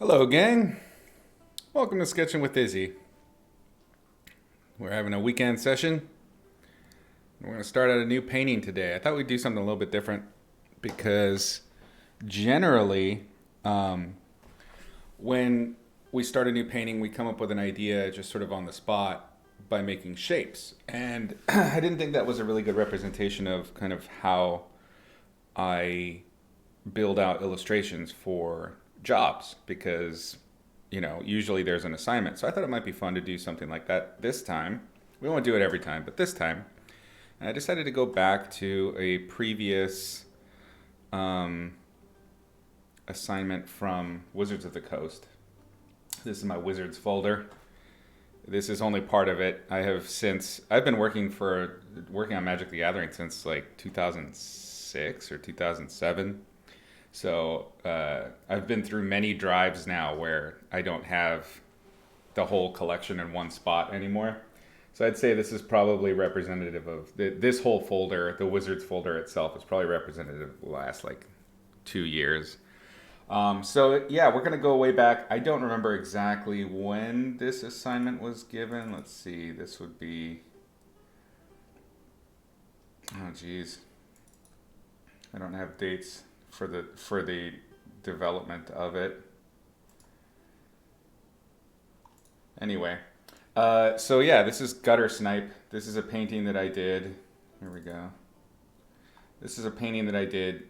Hello, gang. Welcome to Sketching with Izzy. We're having a weekend session. We're going to start out a new painting today. I thought we'd do something a little bit different because generally, when we start a new painting, we come up with an idea just sort of on the spot by making shapes. And I didn't think that was a really good representation of kind of how I build out illustrations for jobs because usually there's an assignment. So I thought it might be fun to do something like that this time. We won't do it every time, but this time I decided to go back to a previous assignment from Wizards of the Coast. This is my Wizards folder. This is only part of it. I've been working on Magic the Gathering since like 2006 or 2007. So I've been through many drives now where I don't have the whole collection in one spot anymore. So I'd say this is probably representative of this whole folder. The Wizards folder itself is probably representative of the last like 2 years. So yeah, we're gonna go way back. I don't remember exactly when this assignment was given. Let's see. This would be. Oh geez, I don't have dates for the development of it. Anyway, so yeah, this is Gutter Snipe. This is a painting that I did. Here we go. This is a painting that I did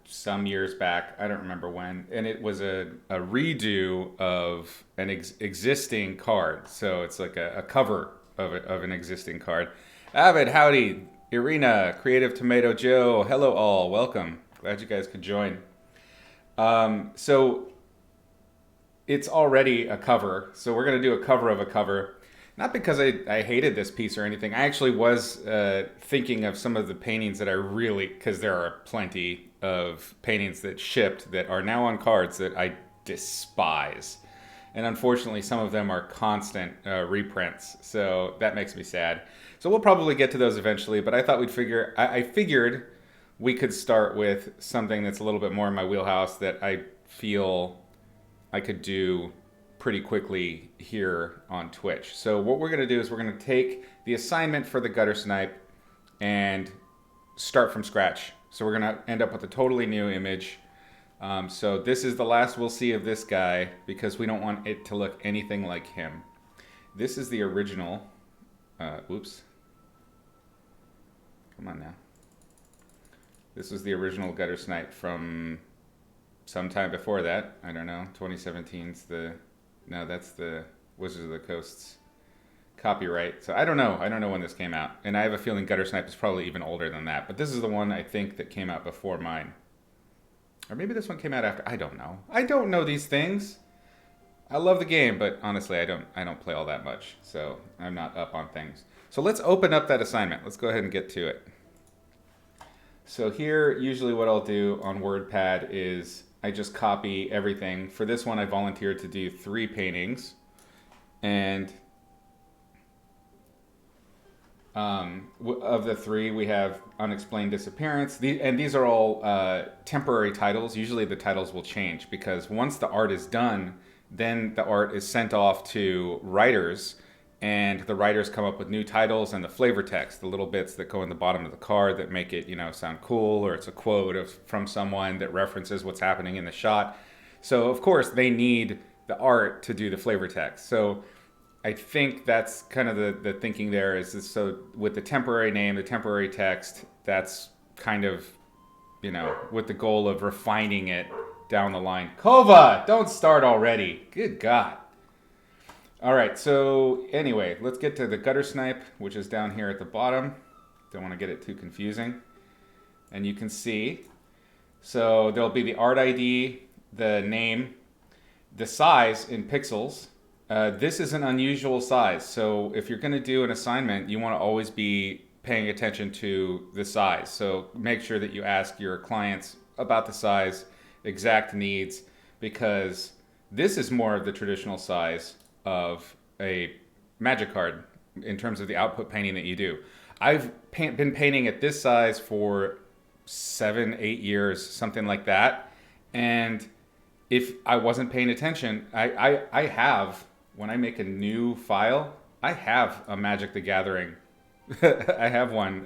some years back. I don't remember when. And it was a redo of an existing card. So it's like a cover of an existing card. Avid, howdy. Irina, Creative Tomato Joe. Hello, all. Welcome. Glad you guys could join. So it's already a cover. So we're going to do a cover of a cover. Not because I hated this piece or anything. I actually was thinking of some of the paintings that I really, because there are plenty of paintings that shipped that are now on cards that I despise. And unfortunately, some of them are constant reprints. So that makes me sad. So we'll probably get to those eventually. But I thought I figured we could start with something that's a little bit more in my wheelhouse that I feel I could do pretty quickly here on Twitch. So what we're going to do is we're going to take the assignment for the Gutter Snipe and start from scratch. So we're going to end up with a totally new image. So this is the last we'll see of this guy because we don't want it to look anything like him. This is the original. Oops. Come on now. This was the original Gutter Snipe from sometime before that. I don't know. 2017's no, that's the Wizards of the Coast's copyright. So I don't know. I don't know when this came out. And I have a feeling Gutter Snipe is probably even older than that. But this is the one I think that came out before mine. Or maybe this one came out after. I don't know. I don't know these things. I love the game, but honestly, I don't play all that much. So I'm not up on things. So let's open up that assignment. Let's go ahead and get to it. So here, usually what I'll do on WordPad is I just copy everything. For this one, I volunteered to do 3 paintings. And of the 3, we have Unexplained Disappearance. These are all temporary titles. Usually the titles will change because once the art is done, then the art is sent off to writers. And the writers come up with new titles and the flavor text, the little bits that go in the bottom of the card that make it, sound cool, or it's a quote from someone that references what's happening in the shot. So of course they need the art to do the flavor text. So I think that's kind of the thinking there is this, so with the temporary name, the temporary text, that's kind of, with the goal of refining it down the line. Kova, don't start already. Good God. All right, so anyway, let's get to the Gutter Snipe, which is down here at the bottom. Don't want to get it too confusing. And you can see, so there'll be the art ID, the name, the size in pixels. This is an unusual size, so if you're going to do an assignment, you want to always be paying attention to the size. So make sure that you ask your clients about the size, exact needs, because this is more of the traditional size of a Magic card in terms of the output painting that you do. I've been painting at this size for 7-8 years, something like that, and if I wasn't paying attention, I have, when I make a new file, I have a Magic the Gathering. I have one,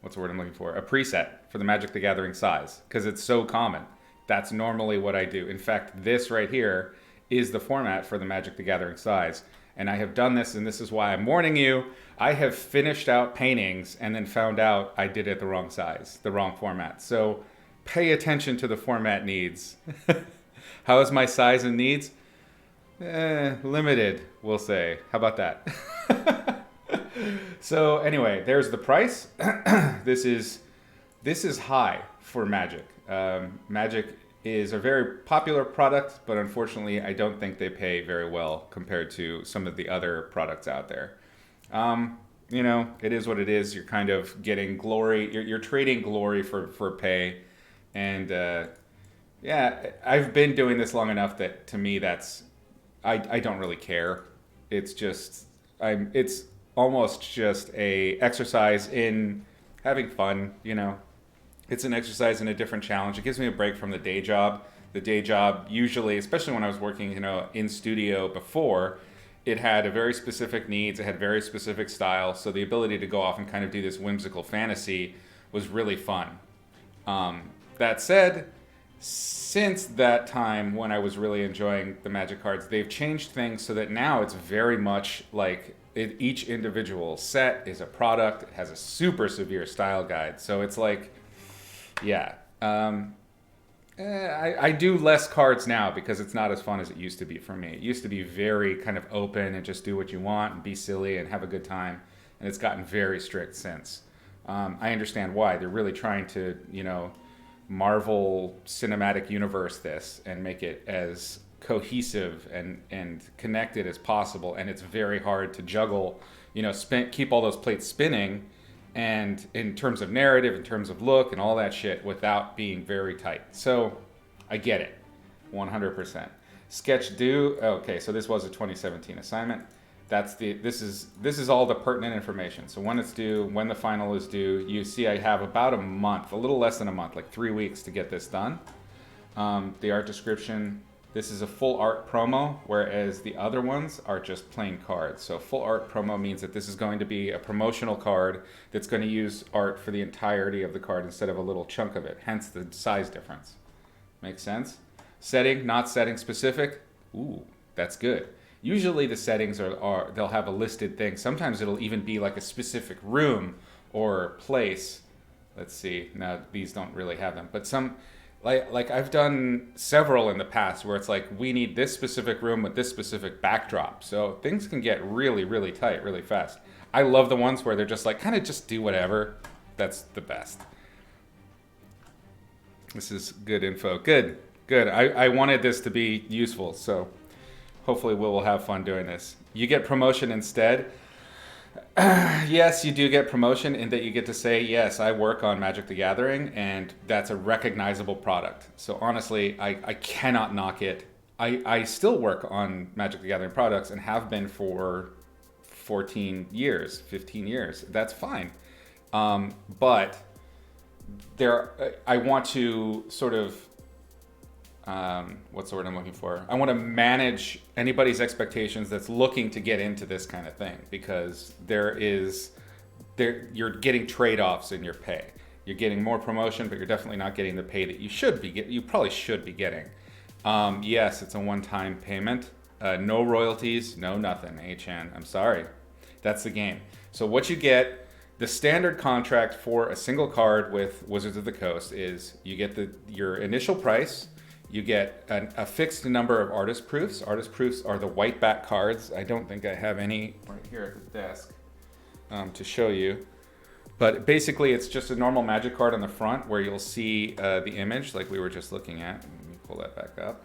what's the word I'm looking for? A preset for the Magic the Gathering size, because it's so common. That's normally what I do. In fact, this right here is the format for the Magic the Gathering size. And I have done this, and this is why I'm warning you. I have finished out paintings and then found out I did it the wrong size, the wrong format. So pay attention to the format needs. How is my size and needs? Limited, we'll say. How about that? So anyway, there's the price. This is high for Magic. Magic is a very popular product, but unfortunately, I don't think they pay very well compared to some of the other products out there. You know, it is what it is. You're kind of getting glory. You're trading glory for pay. And yeah, I've been doing this long enough that to me, I don't really care. It's just, it's almost just a exercise in having fun, you know. It's an exercise in a different challenge. It gives me a break from the day job. The day job usually, especially when I was working, you know, in studio before, it had a very specific needs. It had very specific style. So the ability to go off and kind of do this whimsical fantasy was really fun. That said, since that time when I was really enjoying the Magic cards, they've changed things so that now it's very much like each individual set is a product. It has a super severe style guide. So it's like, yeah. I do less cards now because it's not as fun as it used to be for me. It used to be very kind of open and just do what you want and be silly and have a good time. And it's gotten very strict since. I understand why. They're really trying to, you know, Marvel Cinematic Universe this and make it as cohesive and connected as possible. And it's very hard to juggle, you know, keep all those plates spinning, and in terms of narrative, in terms of look and all that shit, without being very tight. So I get it, 100%. Sketch due. Okay, so this was a 2017 assignment. This is all the pertinent information. So when it's due, when the final is due, you see I have about a month, a little less than a month, like 3 weeks to get this done. The art description. This is a full art promo, whereas the other ones are just plain cards. So full art promo means that this is going to be a promotional card that's going to use art for the entirety of the card instead of a little chunk of it, hence the size difference. Makes sense? Setting, not setting specific. Ooh, that's good. Usually the settings are they'll have a listed thing. Sometimes it'll even be like a specific room or place. Let's see. Now, these don't really have them, but some... Like I've done several in the past where it's like, we need this specific room with this specific backdrop. So things can get really, really tight really fast. I love the ones where they're just like, kind of just do whatever. That's the best. This is good info. Good. I wanted this to be useful, so hopefully we'll have fun doing this. You get promotion instead. Yes, you do get promotion in that you get to say, yes, I work on Magic the Gathering, and that's a recognizable product. So honestly, I cannot knock it. I still work on Magic the Gathering products and have been for 14 years, 15 years. That's fine. But I want to sort of, what's the word I'm looking for? I want to manage anybody's expectations that's looking to get into this kind of thing, because you're getting trade-offs in your pay. You're getting more promotion, but you're definitely not getting the pay that you probably should be getting. Yes, it's a one-time payment. No royalties, no nothing. HN, I'm sorry. That's the game. So what you get, the standard contract for a single card with Wizards of the Coast is you get your initial price. You get a fixed number of artist proofs. Artist proofs are the white back cards. I don't think I have any right here at the desk to show you. But basically, it's just a normal Magic card on the front where you'll see the image like we were just looking at. Let me pull that back up.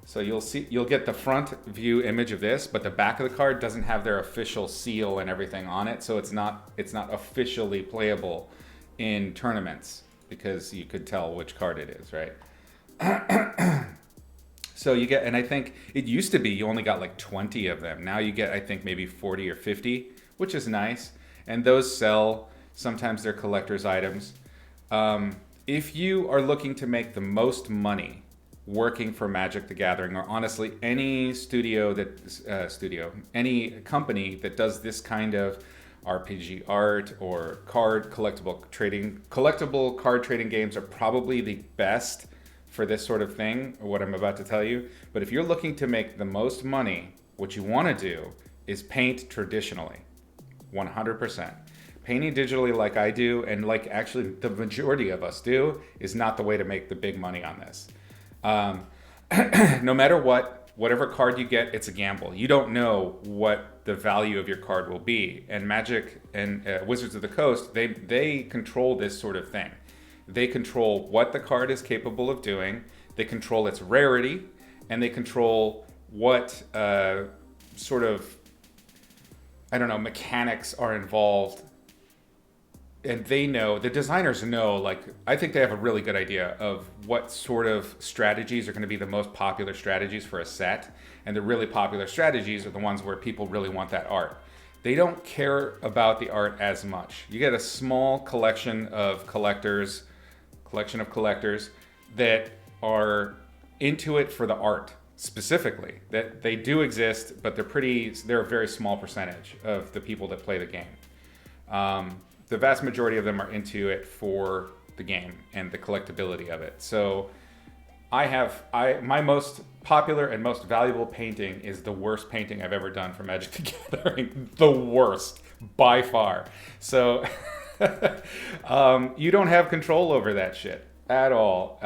So you'll get the front view image of this, but the back of the card doesn't have their official seal and everything on it. So it's not officially playable in tournaments because you could tell which card it is, right? So you get, and I think it used to be you only got like 20 of them. Now you get, I think, maybe 40 or 50, which is nice. And those sell. Sometimes they're collector's items. If you are looking to make the most money working for Magic the Gathering, or honestly any any company that does this kind of RPG art or collectible card trading games are probably the best for this sort of thing, or what I'm about to tell you. But if you're looking to make the most money, what you want to do is paint traditionally, 100%. Painting digitally like I do, and like actually the majority of us do, is not the way to make the big money on this. No matter whatever card you get, it's a gamble. You don't know what the value of your card will be. And Magic and Wizards of the Coast, they control this sort of thing. They control what the card is capable of doing. They control its rarity, and they control what mechanics are involved. And the designers know, like, I think they have a really good idea of what sort of strategies are going to be the most popular strategies for a set. And the really popular strategies are the ones where people really want that art. They don't care about the art as much. You get a small collection of collectors that are into it for the art specifically. That they do exist, but they're a very small percentage of the people that play the game. The vast majority of them are into it for the game and the collectability of it. So my most popular and most valuable painting is the worst painting I've ever done for Magic the Gathering. The worst, by far. So you don't have control over that shit at all.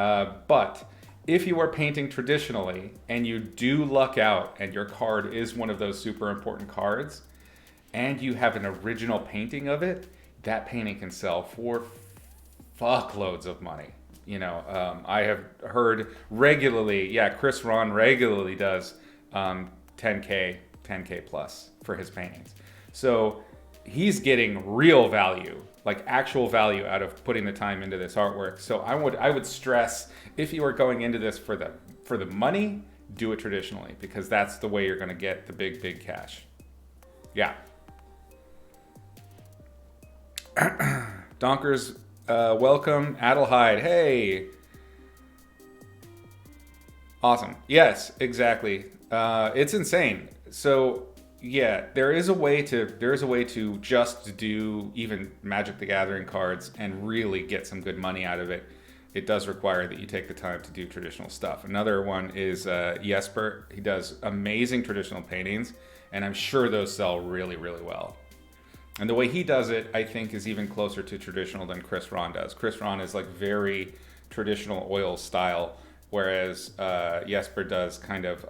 But if you are painting traditionally and you do luck out and your card is one of those super important cards and you have an original painting of it, that painting can sell for fuckloads of money. I have heard regularly, Chris Ron regularly does 10K plus for his paintings. So he's getting real value, like actual value out of putting the time into this artwork. So I would stress, if you are going into this for the money, do it traditionally, because that's the way you're going to get the big cash. Yeah. Donkers, welcome. Adelheid, hey. Awesome. Yes, exactly. It's insane. So yeah, there is a way to just do even Magic the Gathering cards and really get some good money out of it. It does require that you take the time to do traditional stuff. Another one is Jesper. He does amazing traditional paintings, and I'm sure those sell really, really well. And the way he does it, I think, is even closer to traditional than Chris Ron does. Chris Ron is like very traditional oil style, whereas Jesper does kind of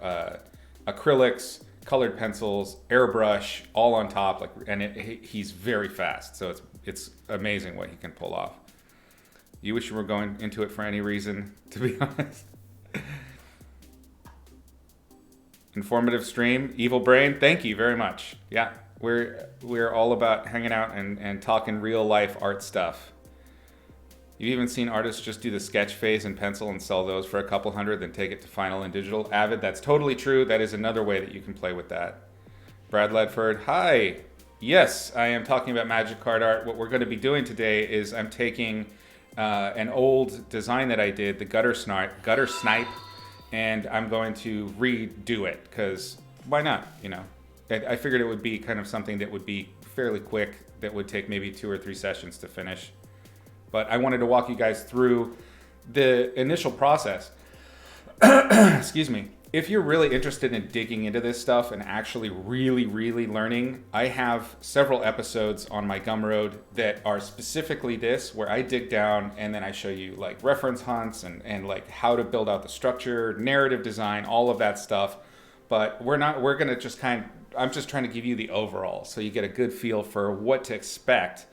acrylics, colored pencils, airbrush, all on top. He's very fast, so it's amazing what he can pull off. You wish you were going into it for any reason, to be honest. Informative stream, Evil Brain. Thank you very much. Yeah. We're all about hanging out and talking real life art stuff. You've even seen artists just do the sketch phase in pencil and sell those for a couple hundred, then take it to final and digital. Avid, that's totally true. That is another way that you can play with that. Brad Ledford, hi. Yes, I am talking about Magic card art. What we're going to be doing today is I'm taking an old design that I did, the gutter snipe, and I'm going to redo it, because why not, I figured it would be kind of something that would be fairly quick, that would take maybe 2 or 3 sessions to finish. But I wanted to walk you guys through the initial process. Excuse me. If you're really interested in digging into this stuff and actually really, really learning, I have several episodes on my Gumroad that are specifically this, where I dig down and then I show you like reference hunts and like how to build out the structure, narrative design, all of that stuff. But I'm just trying to give you the overall, so you get a good feel for what to expect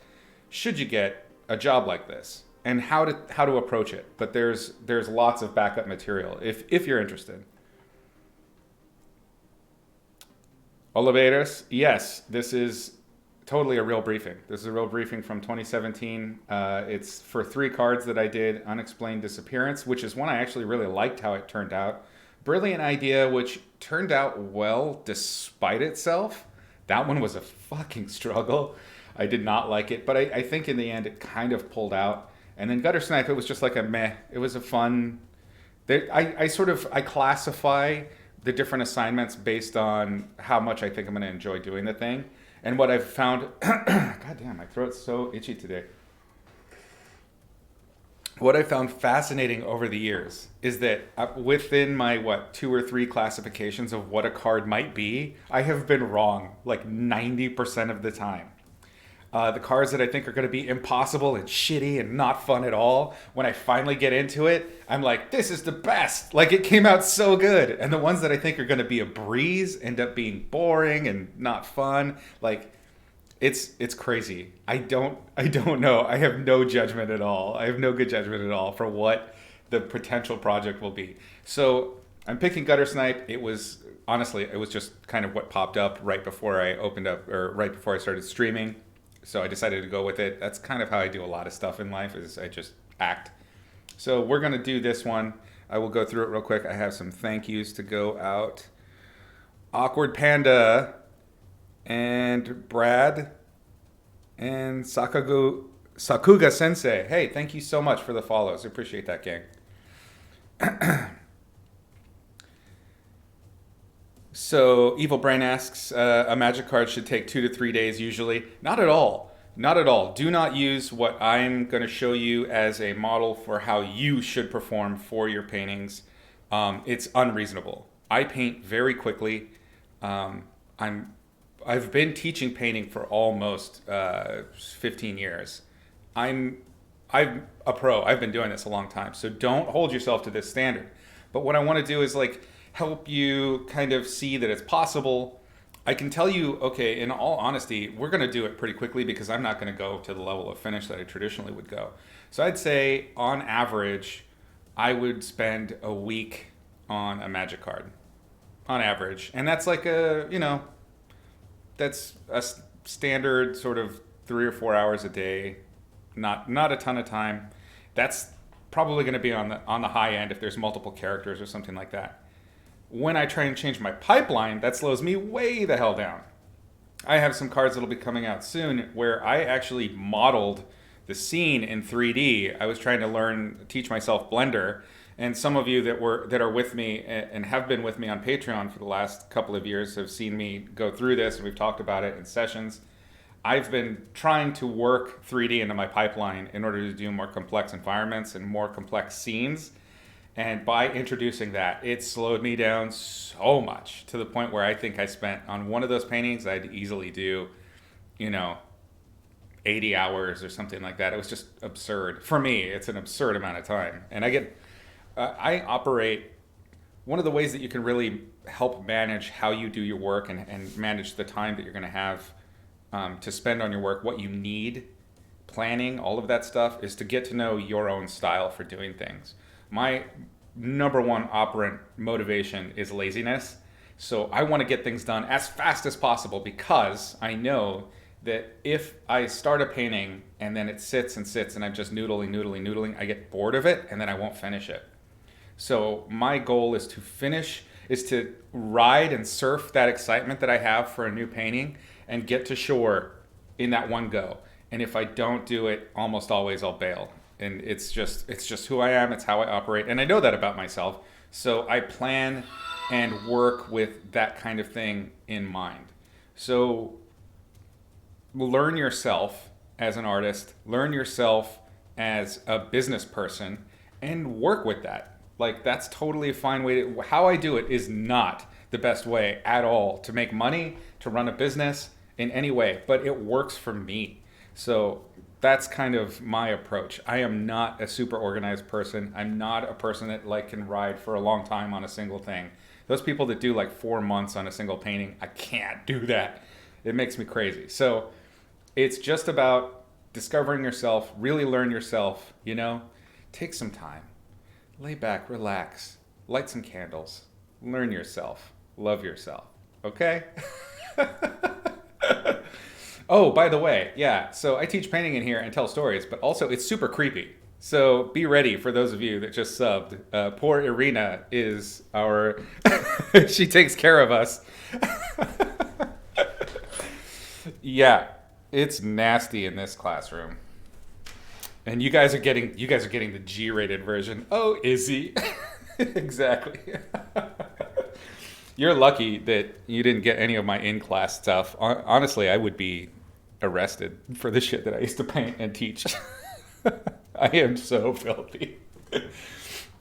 should you get a job like this, and how to approach it. But there's lots of backup material if you're interested. Oliveros, yes, this is totally a real briefing. This is a real briefing from 2017. It's for 3 cards that I did. Unexplained Disappearance, which is one I actually really liked how it turned out. Brilliant idea, which turned out well despite itself. That one was a fucking struggle. I did not like it, but I think in the end it kind of pulled out. And then Gutter Snipe, it was just like a meh. It was a fun I classify the different assignments based on how much I think I'm going to enjoy doing the thing. And what I've found, God damn, my throat's so itchy today. What I found fascinating over the years is that within my, 2 or 3 classifications of what a card might be, I have been wrong like 90% of the time. The cards that I think are going to be impossible and shitty and not fun at all, when I finally get into it, I'm like, this is the best. Like, it came out so good. And the ones that I think are going to be a breeze end up being boring and not fun. Like, it's crazy. I don't know. I have no judgment at all. I have no good judgment at all for what the potential project will be. So I'm picking Gutter Snipe. It was just kind of what popped up right before I opened up, or right before I started streaming. So I decided to go with it. That's kind of how I do a lot of stuff in life, is I just act. So we're going to do this one. I will go through it real quick. I have some thank yous to go out. Awkward Panda and Brad and Sakuga Sensei. Hey, thank you so much for the follows. I appreciate that, gang. So Evil Brain asks, a magic card should take 2 to 3 days usually. Not at all. Not at all. Do not use what I'm going to show you as a model for how you should perform for your paintings. It's unreasonable. I paint very quickly. I've been teaching painting for almost 15 years. I'm a pro. I've been doing this a long time. So don't hold yourself to this standard. But what I want to do is help you kind of see that it's possible. I can tell you, okay, in all honesty, we're going to do it pretty quickly because I'm not going to go to the level of finish that I traditionally would go. So I'd say on average, I would spend a week on a magic card on average. And that's that's a standard sort of 3 or 4 hours a day, not a ton of time. That's probably going to be on the high end if there's multiple characters or something like that. When I try and change my pipeline, that slows me way the hell down. I have some cards that'll be coming out soon where I actually modeled the scene in 3D. I was trying to teach myself Blender, and some of you that are with me and have been with me on Patreon for the last couple of years have seen me go through this, and we've talked about it in sessions. I've been trying to work 3D into my pipeline in order to do more complex environments and more complex scenes. And by introducing that, it slowed me down so much to the point where I think I spent on one of those paintings, I'd easily do, 80 hours or something like that. It was just absurd. For me, it's an absurd amount of time. And I operate, one of the ways that you can really help manage how you do your work and manage the time that you're going to have to spend on your work, what you need, planning, all of that stuff, is to get to know your own style for doing things. My number one operant motivation is laziness. So I want to get things done as fast as possible because I know that if I start a painting and then it sits and I'm just noodling, I get bored of it and then I won't finish it. So my goal is to ride and surf that excitement that I have for a new painting and get to shore in that one go. And if I don't do it, almost always I'll bail. And it's just who I am. It's how I operate. And I know that about myself. So I plan and work with that kind of thing in mind. So learn yourself as an artist, learn yourself as a business person, and work with that. That's totally a fine way how I do it is not the best way at all to make money, to run a business in any way, but it works for me. So that's kind of my approach. I am not a super organized person. I'm not a person that can ride for a long time on a single thing. Those people that do 4 months on a single painting, I can't do that. It makes me crazy. So it's just about discovering yourself, really learn yourself, take some time, lay back, relax, light some candles, learn yourself, love yourself, okay? Oh, by the way, yeah, so I teach painting in here and tell stories, but also it's super creepy. So be ready for those of you that just subbed. Poor Irina is our... she takes care of us. Yeah, it's nasty in this classroom. And you guys are getting the G-rated version. Oh, Izzy. Exactly. You're lucky that you didn't get any of my in-class stuff. Honestly, I would be arrested for the shit that I used to paint and teach. I am so filthy.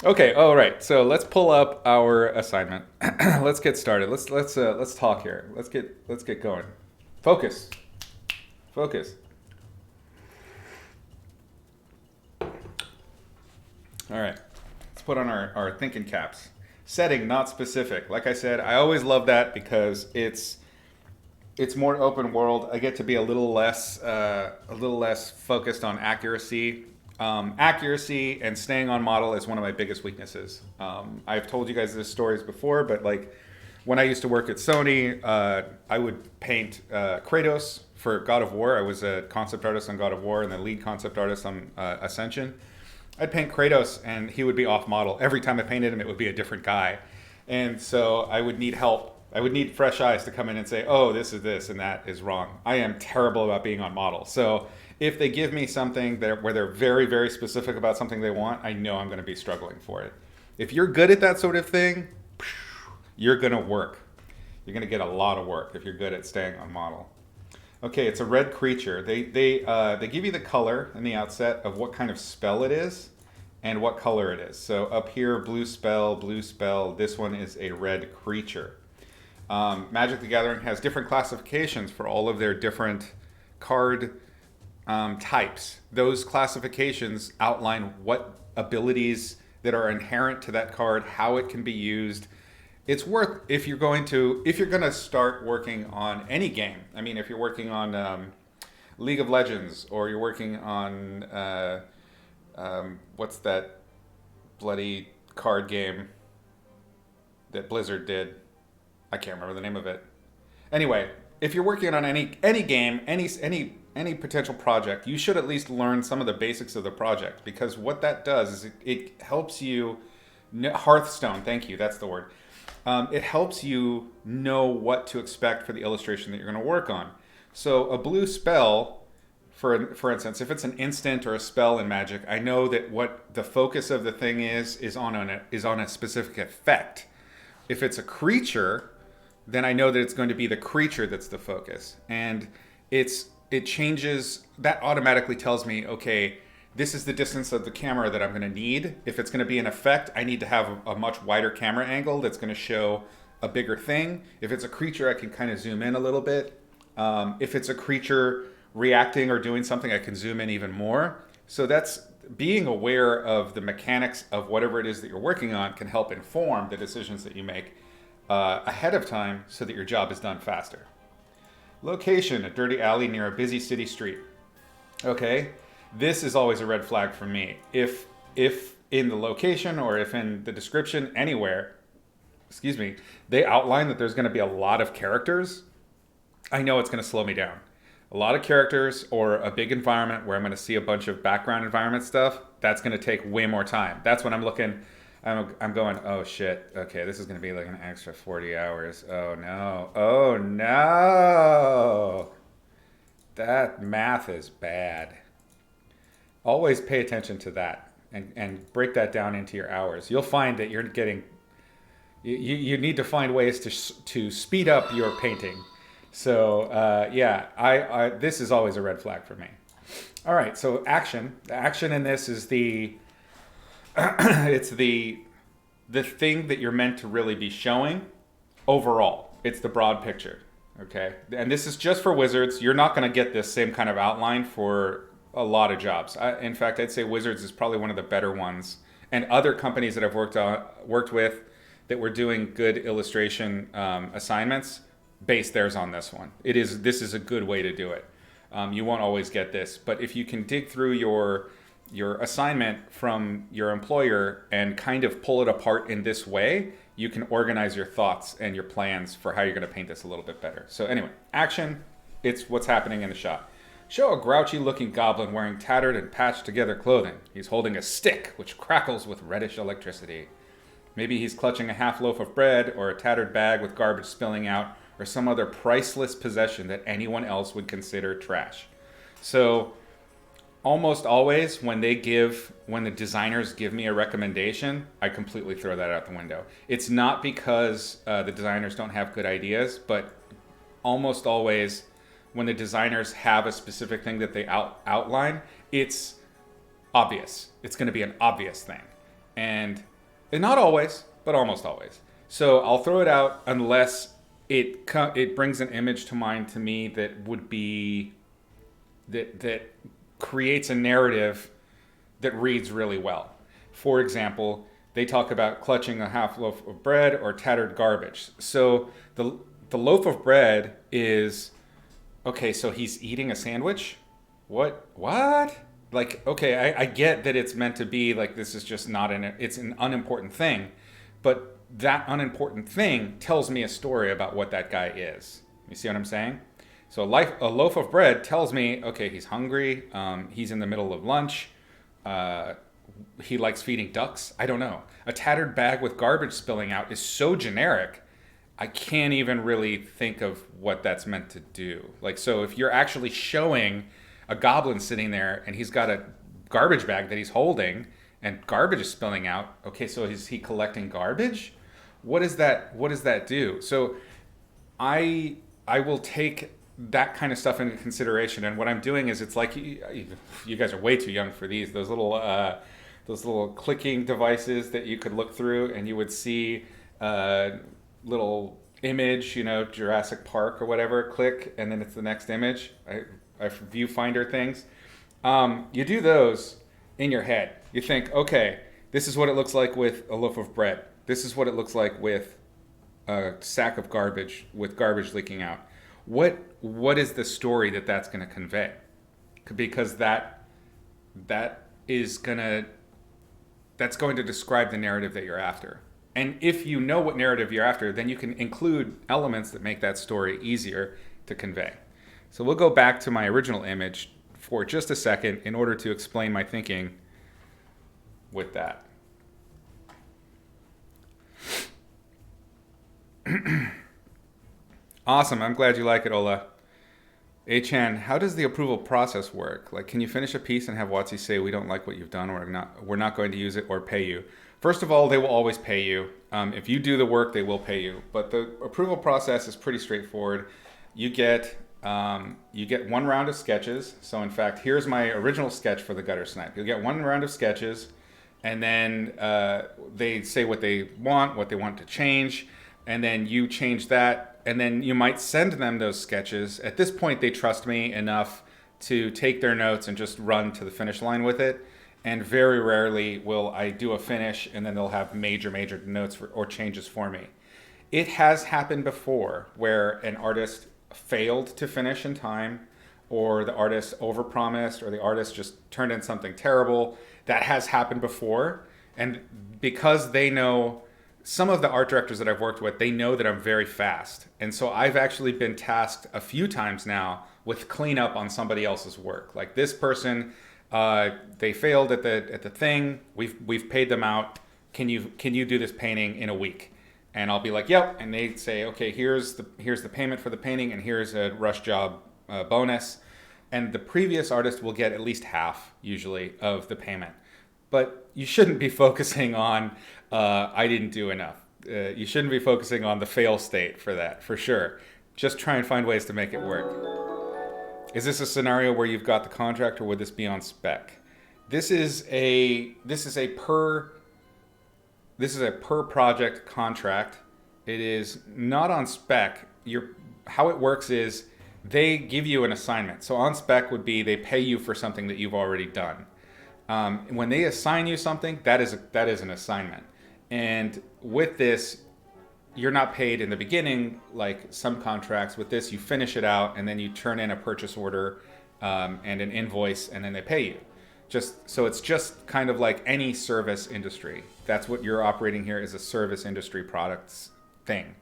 Okay, all right. So let's pull up our assignment. Let's get started. Let's talk here. Let's get going. Focus. Focus. All right. Let's put on our thinking caps. Setting, not specific. Like I said, I always love that because it's more open world. I get to be a little less focused on accuracy. Accuracy and staying on model is one of my biggest weaknesses. I've told you guys this stories before, but like when I used to work at Sony, I would paint Kratos for God of War. I was a concept artist on God of War and the lead concept artist on Ascension. I'd paint Kratos and he would be off model. Every time I painted him, it would be a different guy. And so I would need help. I would need fresh eyes to come in and say, oh, this is this and that is wrong. I am terrible about being on model. So if they give me something where they're very, very specific about something they want, I know I'm going to be struggling for it. If you're good at that sort of thing, you're going to work. You're going to get a lot of work if you're good at staying on model. Okay, it's a red creature. They give you the color in the outset of what kind of spell it is and what color it is. So up here, blue spell, blue spell. This one is a red creature. Magic the Gathering has different classifications for all of their different card types. Those classifications outline what abilities that are inherent to that card, how it can be used. It's worth if you're going to start working on any game. I mean, if you're working on League of Legends or you're working on what's that bloody card game that Blizzard did? I can't remember the name of it. Anyway, if you're working on any game, any potential project, you should at least learn some of the basics of the project, because what that does is it helps you. Hearthstone, thank you, that's the word. It helps you know what to expect for the illustration that you're going to work on. So a blue spell, for instance, if it's an instant or a spell in Magic, I know that what the focus of the thing is on a specific effect. If it's a creature, then I know that it's going to be the creature that's the focus. And it changes, that automatically tells me, okay, this is the distance of the camera that I'm going to need. If it's going to be an effect, I need to have a much wider camera angle that's going to show a bigger thing. If it's a creature, I can kind of zoom in a little bit. If it's a creature reacting or doing something, I can zoom in even more. So that's being aware of the mechanics of whatever it is that you're working on can help inform the decisions that you make ahead of time so that your job is done faster. Location, a dirty alley near a busy city street. Okay, this is always a red flag for me. If in the location or if in the description anywhere, they outline that there's going to be a lot of characters, I know it's going to slow me down. A lot of characters or a big environment where I'm going to see a bunch of background environment stuff, that's going to take way more time. That's when I'm going, oh shit, okay, this is going to be like an extra 40 hours. Oh no. That math is bad. Always pay attention to that and break that down into your hours. You'll find that you're getting, you need to find ways to speed up your painting. So I this is always a red flag for me. All right, so action. The action in this is it's the thing that you're meant to really be showing overall. It's the broad picture, okay? And this is just for Wizards. You're not going to get this same kind of outline for a lot of jobs. In fact, I'd say Wizards is probably one of the better ones. And other companies that I've worked with that were doing good illustration assignments base theirs on this one. This is a good way to do it. You won't always get this, but if you can dig through your assignment from your employer and kind of pull it apart in this way, you can organize your thoughts and your plans for how you're going to paint this a little bit better. So anyway, action, it's what's happening in the shot. Show a grouchy looking goblin wearing tattered and patched together clothing. He's holding a stick which crackles with reddish electricity. Maybe he's clutching a half loaf of bread or a tattered bag with garbage spilling out, or some other priceless possession that anyone else would consider trash. So almost always when the designers give me a recommendation, I completely throw that out the window. It's not because the designers don't have good ideas, but almost always when the designers have a specific thing that they outline, it's obvious. It's going to be an obvious thing. And not always, but almost always. So I'll throw it out unless it brings an image to mind to me that would be that creates a narrative that reads really well. For example, they talk about clutching a half loaf of bread or tattered garbage. So the loaf of bread is, okay, so he's eating a sandwich? What? Like, okay, I get that it's meant to be like this is just not it's an unimportant thing, but that unimportant thing tells me a story about what that guy is. You see what I'm saying? So a loaf of bread tells me, okay, he's hungry, he's in the middle of lunch, he likes feeding ducks. I don't know. A tattered bag with garbage spilling out is so generic, I can't even really think of what that's meant to do. Like, so if you're actually showing a goblin sitting there and he's got a garbage bag that he's holding and garbage is spilling out, okay, so is he collecting garbage? What does that do? So I will take that kind of stuff into consideration, and what I'm doing is, it's like you guys are way too young for those little clicking devices that you could look through and you would see little image, Jurassic Park or whatever, click, and then it's the next image. I viewfinder things. You do those in your head. You think, okay, this is what it looks like with a loaf of bread. This is what it looks like with a sack of garbage with garbage leaking out. What is the story that's going to convey? Because that's going to describe the narrative that you're after. And if you know what narrative you're after, then you can include elements that make that story easier to convey. So we'll go back to my original image for just a second in order to explain my thinking with that. Awesome. I'm glad you like it, Ola. Chan, how does the approval process work? Like, can you finish a piece and have WotC say, we don't like what you've done, or we're not going to use it or pay you? First of all, they will always pay you. If you do the work, they will pay you. But the approval process is pretty straightforward. You get one round of sketches. So in fact, here's my original sketch for the gutter snipe. You'll get one round of sketches, and then they say what they want to change, and then you change that, and then you might send them those sketches. At this point, they trust me enough to take their notes and just run to the finish line with it. And very rarely will I do a finish and then they'll have major notes or changes for me. It has happened before where an artist failed to finish in time, or the artist overpromised, or the artist just turned in something terrible. That has happened before. And because they know, some of the art directors that I've worked with, they know that I'm very fast. And so I've actually been tasked a few times now with cleanup on somebody else's work. Like, this person, they failed at the thing. We've paid them out. Can you do this painting in a week? And I'll be like, yep. And they say, okay, here's the payment for the painting, and here's a rush job bonus. And the previous artist will get at least half, usually, of the payment. But you shouldn't be focusing on I didn't do enough. You shouldn't be focusing on the fail state for that, for sure. Just try and find ways to make it work. Is this a scenario where you've got the contract, or would this be on spec? This is a per project contract. It is not on spec. How it works is they give you an assignment. So on spec would be they pay you for something that you've already done. When they assign you something, that is an assignment. And with this, you're not paid in the beginning like some contracts. With this, you finish it out, and then you turn in a purchase order and an invoice, and then they pay you. So it's just kind of like any service industry. That's what you're operating here, is a service industry products thing.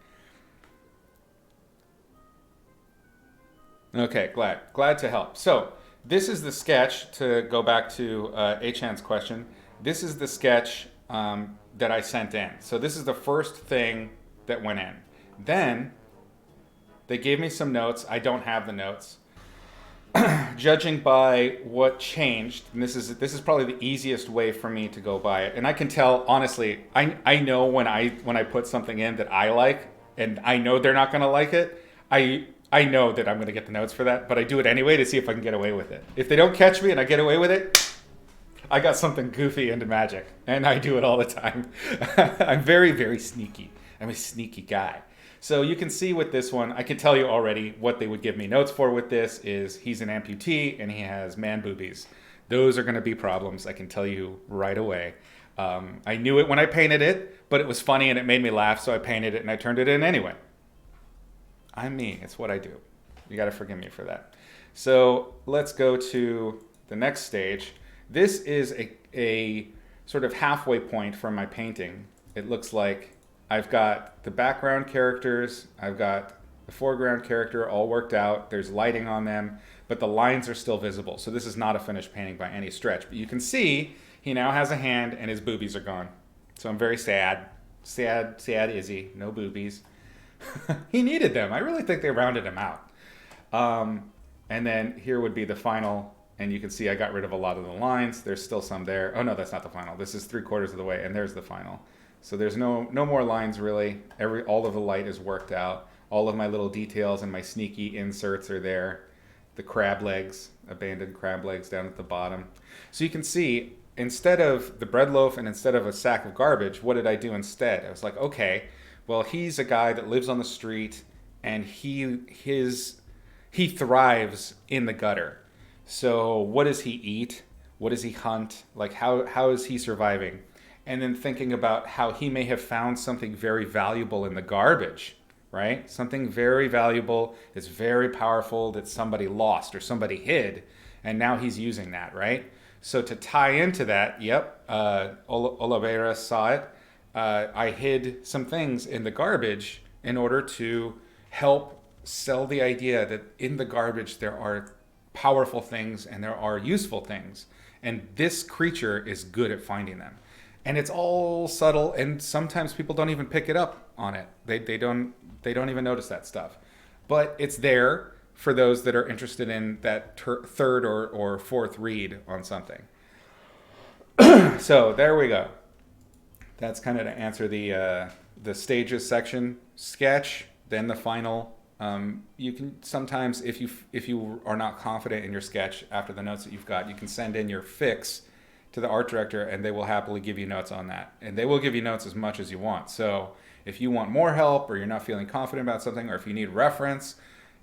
Okay, glad to help. So this is the sketch, to go back to Achan's question. This is the sketch that I sent in. So this is the first thing that went in. Then they gave me some notes. I don't have the notes. judging by what changed, and this is probably the easiest way for me to go by it. And I can tell honestly, I know when I put something in that I like, and I know they're not going to like it. I know that I'm going to get the notes for that, but I do it anyway to see if I can get away with it. If they don't catch me and I get away with it, I got something goofy into Magic, and I do it all the time. I'm very, very sneaky. I'm a sneaky guy. So you can see with this one, I can tell you already what they would give me notes for with this is he's an amputee and he has man boobies. Those are going to be problems, I can tell you right away. I knew it when I painted it, but it was funny and it made me laugh, so I painted it and I turned it in anyway. I'm me. It's what I do. You got to forgive me for that. So let's go to the next stage. This is a sort of halfway point from my painting. It looks like I've got the background characters, I've got the foreground character all worked out, there's lighting on them, but the lines are still visible. So this is not a finished painting by any stretch. But you can see he now has a hand and his boobies are gone. So I'm very sad. Sad Izzy. No boobies. He needed them. I really think they rounded him out. And then here would be the final, and you can see I got rid of a lot of the lines. There's still some there. Oh no, that's not the final. This is 3/4 of the way, and there's the final. So there's no more lines really. All of the light is worked out. All of my little details and my sneaky inserts are there. The crab legs, abandoned crab legs down at the bottom. So you can see, instead of the bread loaf and instead of a sack of garbage, what did I do instead? I was like, okay, well, he's a guy that lives on the street and he thrives in the gutter. So what does he eat? What does he hunt? Like how is he surviving? And then thinking about how he may have found something very valuable in the garbage, right? Something very valuable, that's very powerful, that somebody lost or somebody hid, and now he's using that, right? So to tie into that, Oliveira saw it. I hid some things in the garbage in order to help sell the idea that in the garbage there are powerful things and there are useful things. And this creature is good at finding them. And it's all subtle, and sometimes people don't even pick it up on it. They don't even notice that stuff. But it's there for those that are interested in that third or fourth read on something. So there we go. That's kind of to answer the stages section. Sketch, then the final. You can sometimes, if you are not confident in your sketch after the notes that you've got, you can send in your fix to the art director and they will happily give you notes on that. And they will give you notes as much as you want. So if you want more help or you're not feeling confident about something or if you need reference,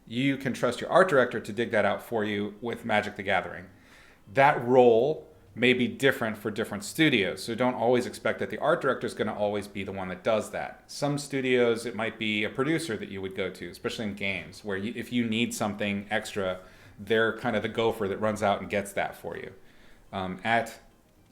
you can trust your art director to dig that out for you with Magic the Gathering. That role may be different for different studios. So don't always expect that the art director is going to always be the one that does that. Some studios, it might be a producer that you would go to, especially in games, where if you need something extra, they're kind of the gopher that runs out and gets that for you.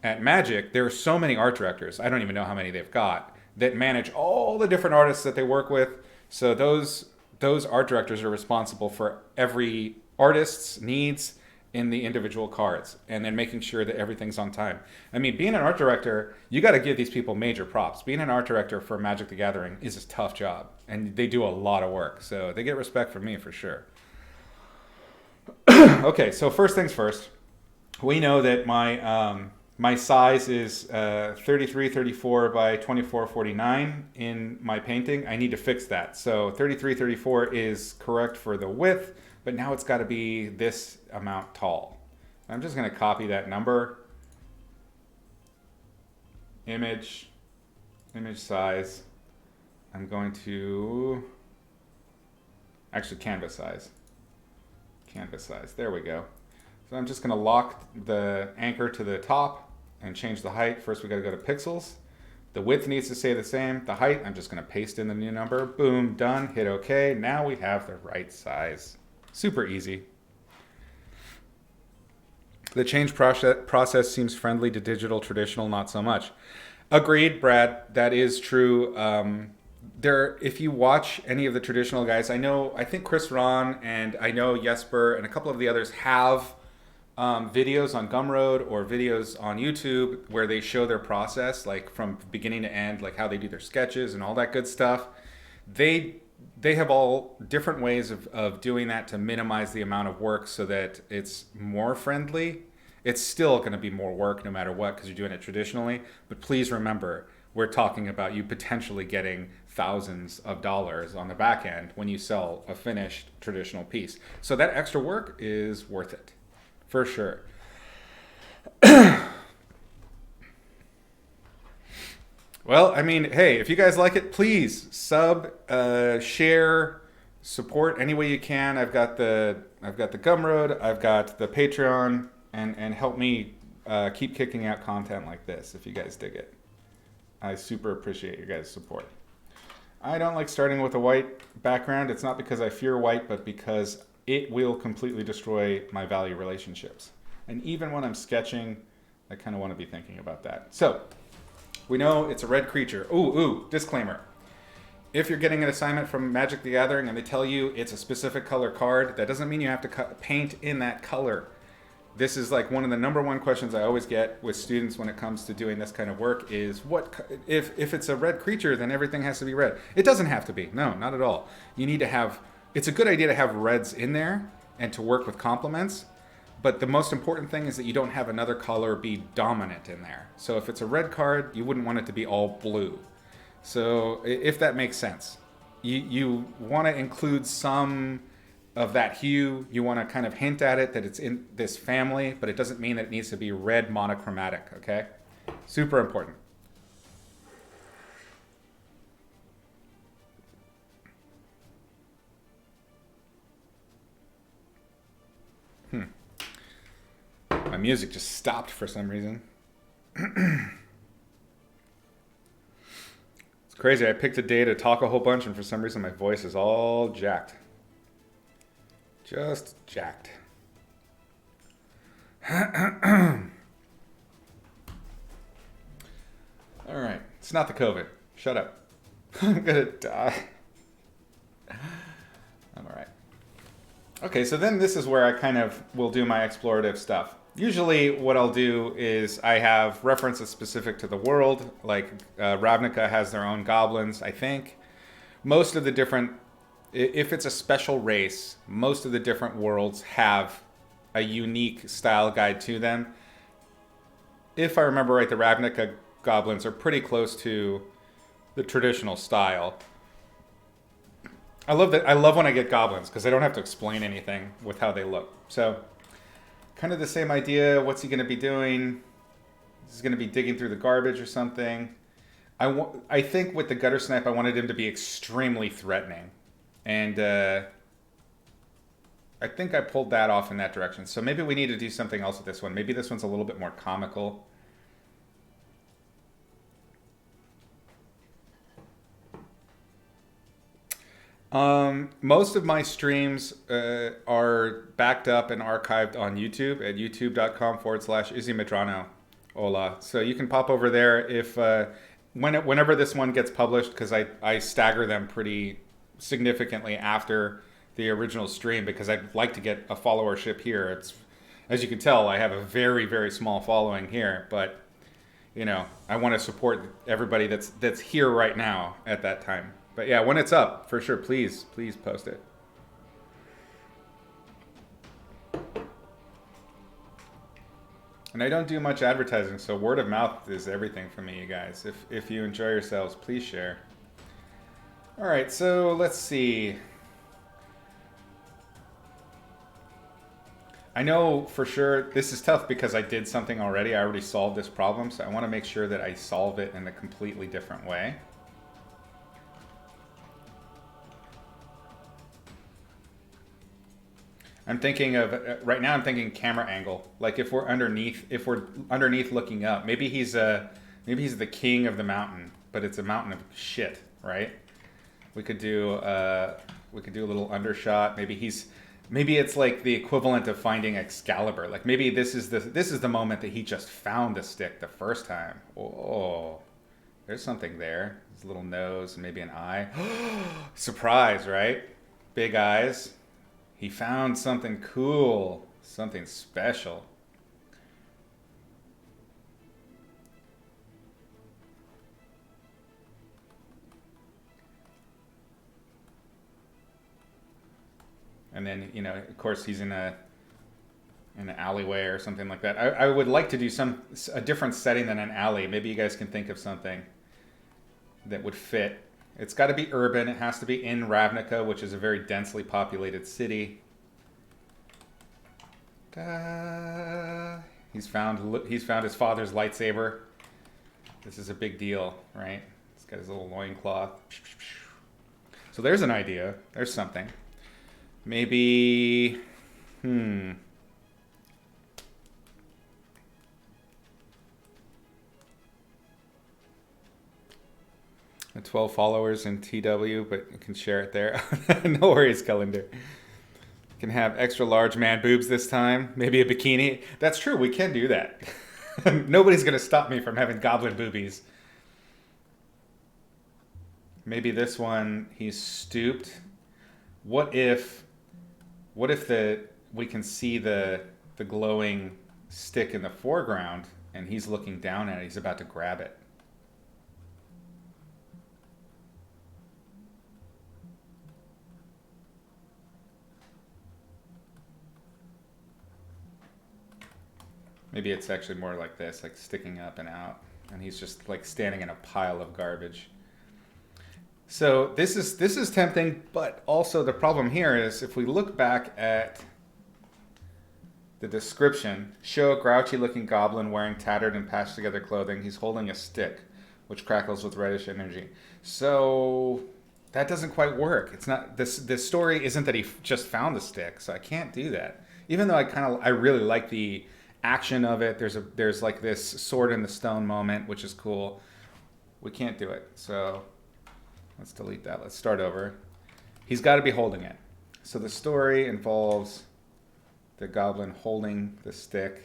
At Magic, there are so many art directors, I don't even know how many they've got, that manage all the different artists that they work with. So those art directors are responsible for every artist's needs in the individual cards and then making sure that everything's on time. I mean, being an art director, you got to give these people major props. Being an art director for Magic the Gathering is a tough job, and they do a lot of work. So they get respect from me for sure. Okay, so first things first. We know that my size is 3334 by 2449 in my painting. I need to fix that. So 3334 is correct for the width, but now it's got to be this amount tall. I'm just going to copy that number. Image size. I'm going to, actually canvas size. There we go. So I'm just going to lock the anchor to the top and change the height. First we got to go to pixels. The width needs to stay the same. The height, I'm just going to paste in the new number. Boom, done. Hit OK. Now we have the right size. Super easy. The change process seems friendly to digital, traditional, not so much. Agreed, Brad. That is true. If you watch any of the traditional guys, I think Chris Ron and I know Jesper and a couple of the others have videos on Gumroad or videos on YouTube where they show their process, like from beginning to end, like how they do their sketches and all that good stuff. They they have all different ways of doing that to minimize the amount of work so that it's more friendly. It's still going to be more work no matter what because you're doing it traditionally. But please remember, we're talking about you potentially getting thousands of dollars on the back end when you sell a finished traditional piece. So that extra work is worth it, for sure. Well, I mean, hey, if you guys like it, please sub, share, support any way you can. I've got the Gumroad, I've got the Patreon, and help me keep kicking out content like this if you guys dig it. I super appreciate your guys' support. I don't like starting with a white background. It's not because I fear white, but because it will completely destroy my value relationships. And even when I'm sketching, I kind of want to be thinking about that. So we know it's a red creature. Ooh, disclaimer. If you're getting an assignment from Magic the Gathering and they tell you it's a specific color card, that doesn't mean you have to paint in that color. This is like one of the number one questions I always get with students when it comes to doing this kind of work is if it's a red creature, then everything has to be red. It doesn't have to be. No, not at all. You need to have, it's a good idea to have reds in there and to work with complements. But the most important thing is that you don't have another color be dominant in there. So if it's a red card, you wouldn't want it to be all blue. So if that makes sense, you want to include some of that hue. You want to kind of hint at it that it's in this family, but it doesn't mean that it needs to be red monochromatic, okay? Super important. My music just stopped for some reason. It's crazy. I picked a day to talk a whole bunch, and for some reason my voice is all jacked. Just jacked. All right. It's not the COVID. Shut up. I'm going to die. I'm all right. Okay, so then this is where I kind of will do my explorative stuff. Usually what I'll do is I have references specific to the world, like Ravnica has their own goblins, I think. Most of the different, if it's a special race, most of the different worlds have a unique style guide to them. If I remember right, the Ravnica goblins are pretty close to the traditional style. I love that. I love when I get goblins because I don't have to explain anything with how they look. So kind of the same idea. What's he going to be doing? He's going to be digging through the garbage or something. I think with the gutter snipe, I wanted him to be extremely threatening. And I think I pulled that off in that direction. So maybe we need to do something else with this one. Maybe this one's a little bit more comical. Most of my streams are backed up and archived on YouTube at youtube.com/Izzy Medrano. Hola. So you can pop over there if whenever this one gets published, because I stagger them pretty significantly after the original stream because I'd like to get a followership here. It's, as you can tell, I have a very, very small following here, but you know, I want to support everybody that's here right now at that time. But yeah, when it's up, for sure, please post it. And I don't do much advertising, so word of mouth is everything for me, you guys. If you enjoy yourselves, please share. All right, so let's see. I know for sure this is tough because I did something already. I already solved this problem, so I want to make sure that I solve it in a completely different way. I'm thinking of right now. I'm thinking camera angle. Like if we're underneath looking up, maybe he's the king of the mountain, but it's a mountain of shit, right? We could do a little undershot. Maybe it's like the equivalent of finding Excalibur. Like maybe this is the moment that he just found the stick the first time. Oh, there's something there. His little nose, and maybe an eye. Surprise, right? Big eyes. He found something cool, something special. And then, you know, of course, he's in an alleyway or something like that. I would like to do a different setting than an alley. Maybe you guys can think of something that would fit. It's got to be urban. It has to be in Ravnica, which is a very densely populated city. He's found his father's lightsaber. This is a big deal, right? He's got his little loincloth. So there's an idea. There's something. Maybe, the 12 followers in TW, but you can share it there. No worries, Calendar. Can have extra large man boobs this time. Maybe a bikini. That's true, we can do that. Nobody's going to stop me from having goblin boobies. Maybe this one, he's stooped. What if we can see the glowing stick in the foreground and he's looking down at it, he's about to grab it. Maybe it's actually more like this, like sticking up and out, and he's just like standing in a pile of garbage. So this is tempting, but also the problem here is if we look back at the description, show a grouchy looking goblin wearing tattered and patched together clothing. He's holding a stick, which crackles with reddish energy. So that doesn't quite work. It's not this story isn't that he just found the stick, so I can't do that. Even though I really like the action of it. There's like this sword in the stone moment, which is cool. We can't do it. So let's delete that. Let's start over. He's got to be holding it. So the story involves the goblin holding the stick.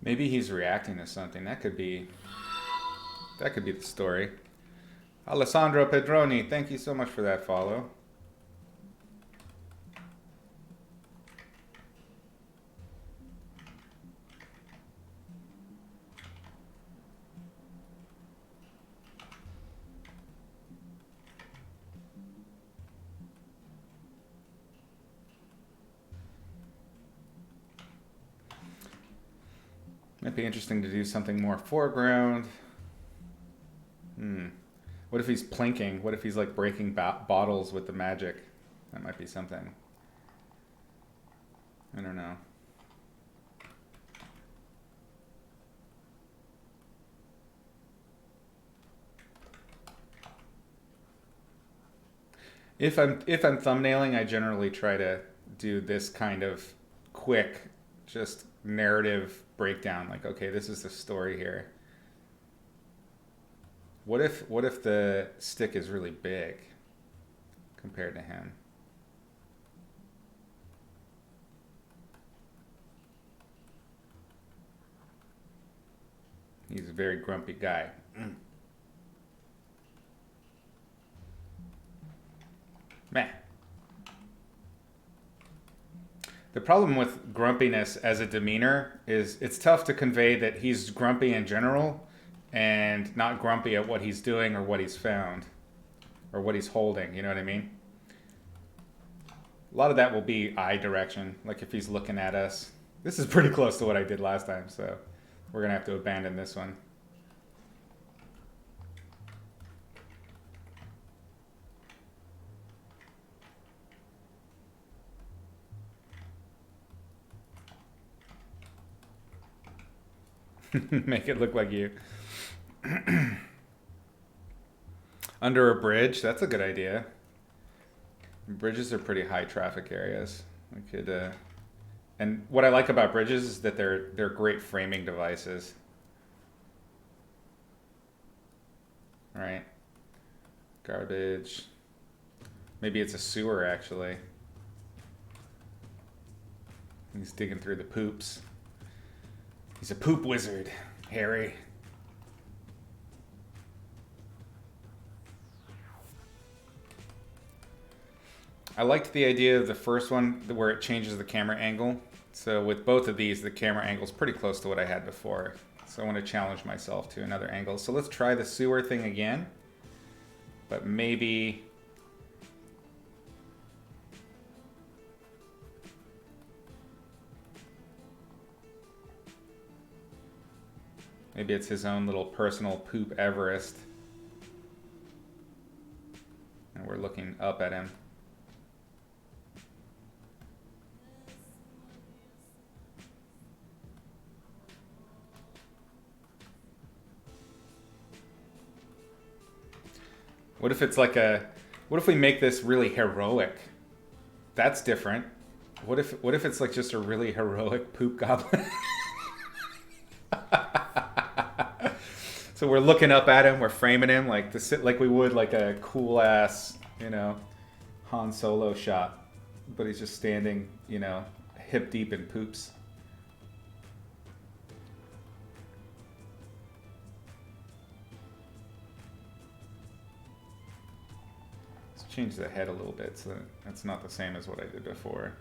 Maybe he's reacting to something. That could be the story. Alessandro Pedroni, thank you so much for that follow. Might be interesting to do something more foreground. What if he's plinking? What if he's like breaking bottles with the magic? That might be something. I don't know. If I'm thumbnailing, I generally try to do this kind of quick, just narrative breakdown. Like, okay, this is the story here. What if the stick is really big compared to him? He's a very grumpy guy. Meh. The problem with grumpiness as a demeanor is it's tough to convey that he's grumpy in general and not grumpy at what he's doing or what he's found or what he's holding. You know what I mean? A lot of that will be eye direction, like if he's looking at us. This is pretty close to what I did last time, so we're going to have to abandon this one. Make it look like you. Under a bridge, that's a good idea. Bridges are pretty high traffic areas. We could, and what I like about bridges is that they're great framing devices. Right? Garbage. Maybe it's a sewer actually. He's digging through the poops. He's a poop wizard, Harry. I liked the idea of the first one where it changes the camera angle. So with both of these, the camera angle is pretty close to what I had before. So I want to challenge myself to another angle. So let's try the sewer thing again. But maybe... maybe it's his own little personal poop Everest. And we're looking up at him. What if it's like a... what if we make this really heroic? That's different. What if it's like just a really heroic poop goblin? So we're looking up at him, we're framing him like we would like a cool ass, you know, Han Solo shot. But he's just standing, you know, hip deep in poops. Let's change the head a little bit so that that's not the same as what I did before.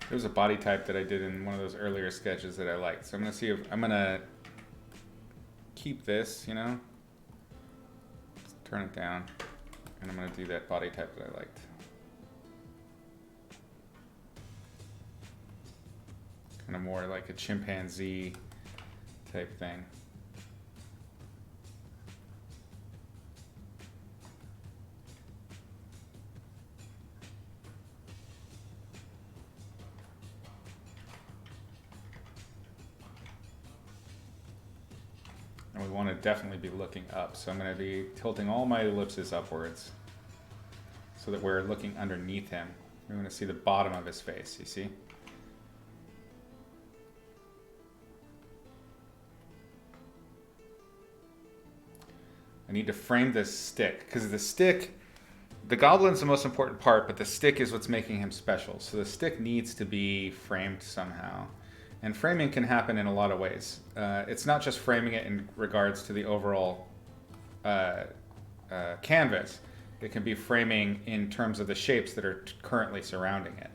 There's a body type that I did in one of those earlier sketches that I liked. So I'm going to see if I'm going to keep this, you know, just turn it down, and I'm going to do that body type that I liked. Kind of more like a chimpanzee type thing. And we want to definitely be looking up. So I'm going to be tilting all my ellipses upwards so that we're looking underneath him. We're going to see the bottom of his face, you see? I need to frame this stick, because the goblin's the most important part, but the stick is what's making him special. So the stick needs to be framed somehow. And framing can happen in a lot of ways. It's not just framing it in regards to the overall canvas. It can be framing in terms of the shapes that are currently surrounding it.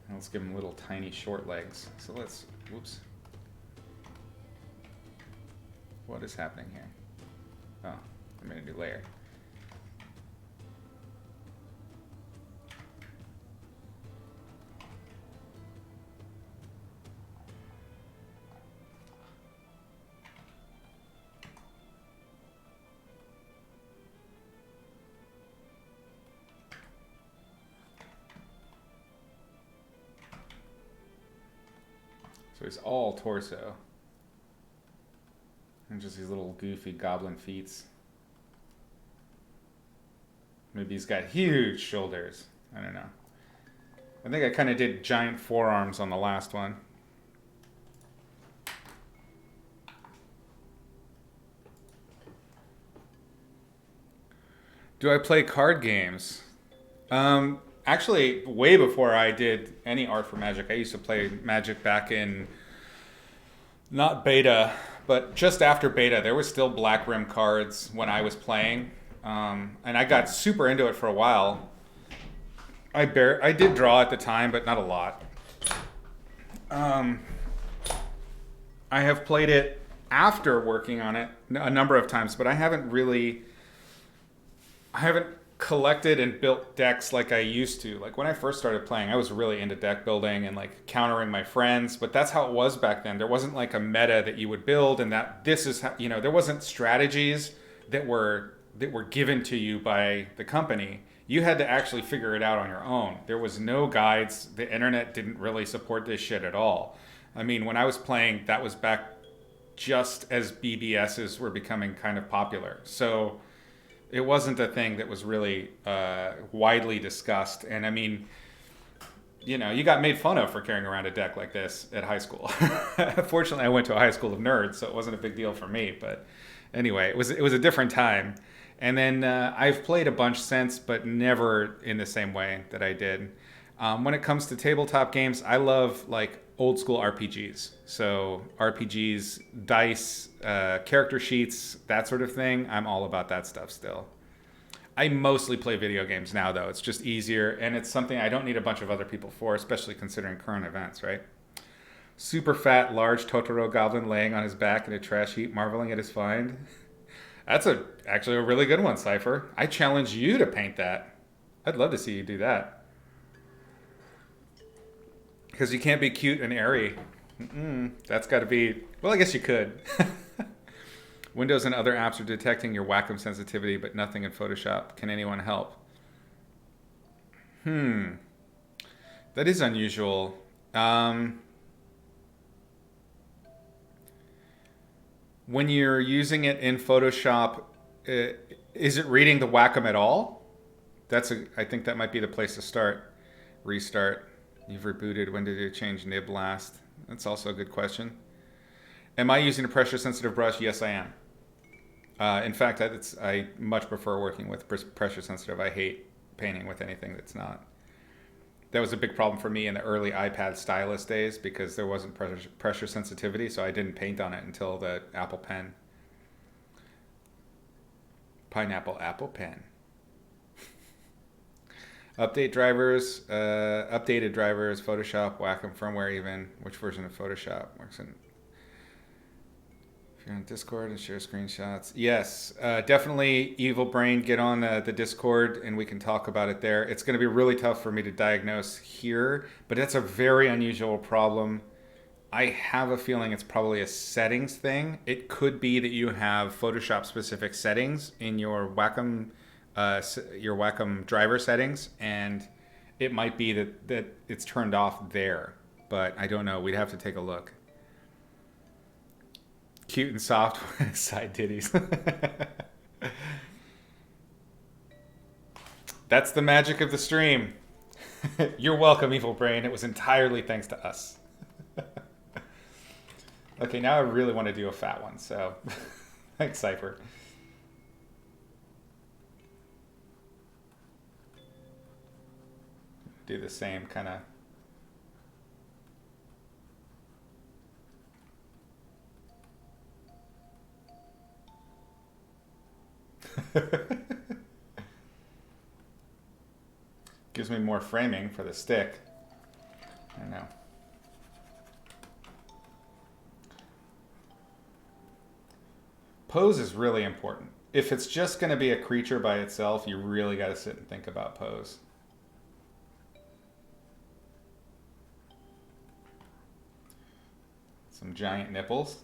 And let's give him little tiny short legs. So let's, whoops. What is happening here? Oh, I made a new layer. So he's all torso. And just these little goofy goblin feet. Maybe he's got huge shoulders. I don't know. I think I kind of did giant forearms on the last one. Do I play card games? Actually, way before I did any art for Magic, I used to play Magic back in, not beta, but just after beta. There was still black rim cards when I was playing, and I got super into it for a while. I did draw at the time, but not a lot. I have played it after working on it a number of times, but I haven't collected and built decks like I used to. Like when I first started playing, I was really into deck building and like countering my friends, but that's how it was back then. There wasn't like a meta that you would build and that this is how, you know, there wasn't strategies that were given to you by the company. You had to actually figure it out on your own. There was no guides. The internet didn't really support this shit at all. I mean, when I was playing, that was back just as BBSs were becoming kind of popular. So it wasn't a thing that was really widely discussed. And I mean, you know, you got made fun of for carrying around a deck like this at high school. Fortunately, I went to a high school of nerds, so it wasn't a big deal for me. But anyway, it was a different time. And then I've played a bunch since, but never in the same way that I did. When it comes to tabletop games, I love like old school RPGs. So RPGs, dice, character sheets, that sort of thing. I'm all about that stuff still. I mostly play video games now, though. It's just easier, and it's something I don't need a bunch of other people for, especially considering current events, right? Super fat, large Totoro goblin laying on his back in a trash heap, marveling at his find. That's actually a really good one, Cypher. I challenge you to paint that. I'd love to see you do that. Because you can't be cute and airy. That's got to be... Well, I guess you could. Windows and other apps are detecting your Wacom sensitivity, but nothing in Photoshop. Can anyone help? That is unusual. When you're using it in Photoshop, is it reading the Wacom at all? I think that might be the place to start. Restart. You've rebooted. When did you change nib last? That's also a good question. Am I using a pressure sensitive brush? Yes, I am. In fact, I much prefer working with pressure sensitive. I hate painting with anything that's not. That was a big problem for me in the early iPad stylus days because there wasn't pressure sensitivity, so I didn't paint on it until the Apple Pen. Pineapple Apple Pen. Updated drivers, Photoshop, Wacom firmware even. Which version of Photoshop works in? If you're on Discord and share screenshots. Yes, definitely Evil Brain, get on the Discord and we can talk about it there. It's going to be really tough for me to diagnose here, but that's a very unusual problem. I have a feeling it's probably a settings thing. It could be that you have Photoshop specific settings in your Wacom driver settings, and it might be that it's turned off there, but I don't know. We'd have to take a look. Cute and soft side titties. That's the magic of the stream. You're welcome, Evil Brain. It was entirely thanks to us. Okay, now I really want to do a fat one, so thanks, Cypher. Do the same kind of... Gives me more framing for the stick. I don't know. Pose is really important. If it's just going to be a creature by itself, you really got to sit and think about pose. Some giant nipples.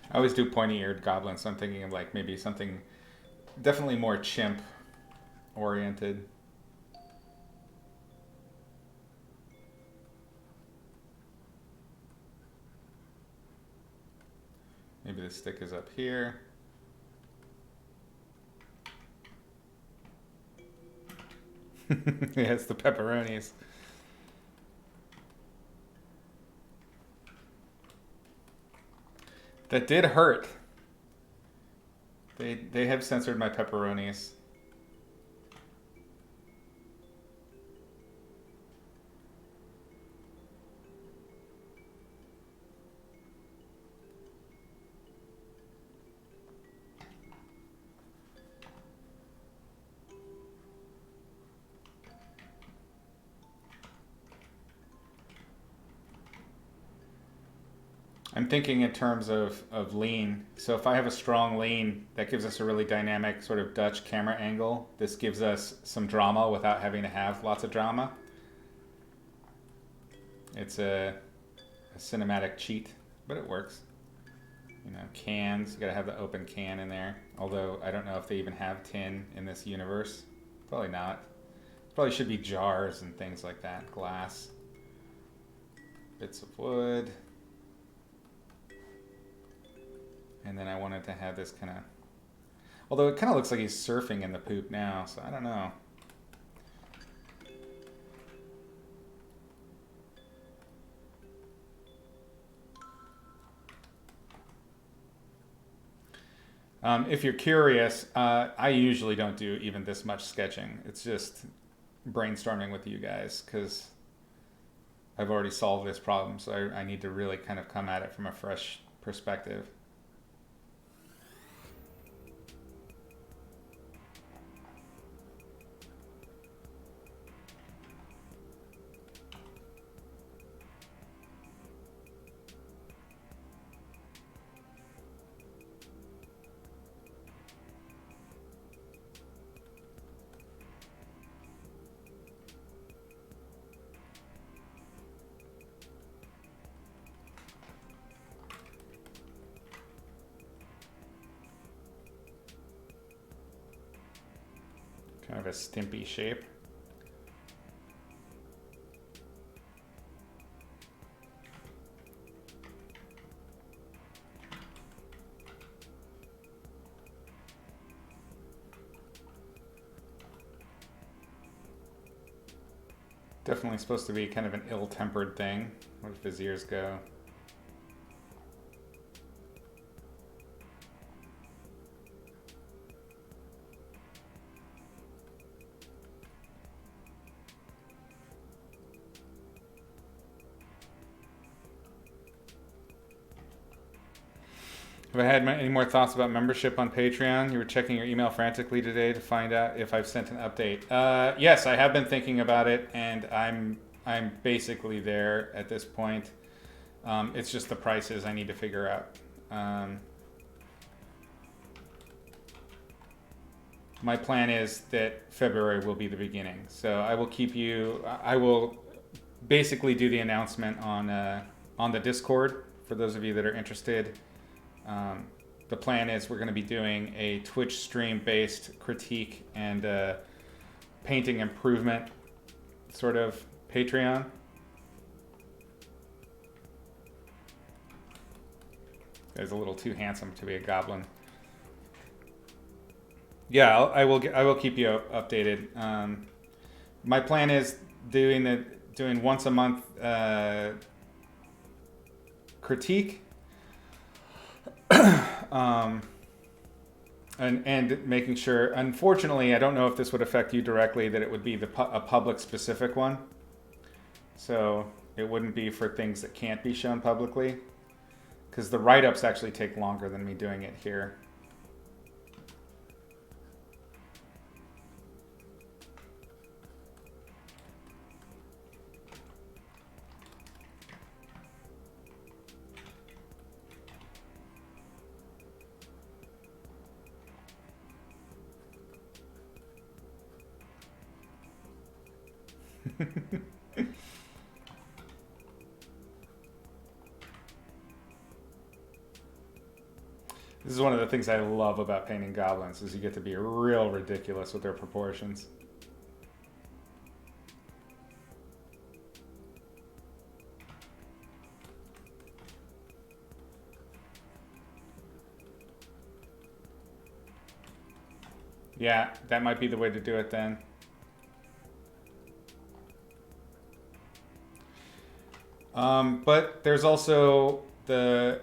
I always do pointy-eared goblins, so I'm thinking of like maybe something definitely more chimp oriented. Maybe the stick is up here. Yeah, it's the pepperonis. That did hurt. They have censored my pepperonis. I'm thinking in terms of lean. So if I have a strong lean, that gives us a really dynamic sort of Dutch camera angle. This gives us some drama without having to have lots of drama. It's a cinematic cheat, but it works. You know, cans, you gotta have the open can in there. Although I don't know if they even have tin in this universe. Probably not. Probably should be jars and things like that. Glass. Bits of wood. And then I wanted to have this kind of... Although it kind of looks like he's surfing in the poop now, so I don't know. If you're curious, I usually don't do even this much sketching. It's just brainstorming with you guys because I've already solved this problem, so I need to really kind of come at it from a fresh perspective. Kind of a stimpy shape. Definitely supposed to be kind of an ill-tempered thing. Where does his ears go? Have I had any more thoughts about membership on Patreon? You were checking your email frantically today to find out if I've sent an update. Yes, I have been thinking about it, and I'm basically there at this point. It's just the prices I need to figure out. My plan is that February will be the beginning, so I will keep you. I will basically do the announcement on the Discord for those of you that are interested. The plan is we're going to be doing a Twitch stream based critique and painting improvement sort of Patreon. Guy's a little too handsome to be a goblin. Yeah, I will keep you updated. My plan is doing once a month critique. And making sure, unfortunately, I don't know if this would affect you directly, that it would be a public specific one. So it wouldn't be for things that can't be shown publicly. Because the write-ups actually take longer than me doing it here. This is one of the things I love about painting goblins, is you get to be real ridiculous with their proportions. Yeah, that might be the way to do it then. But there's also there's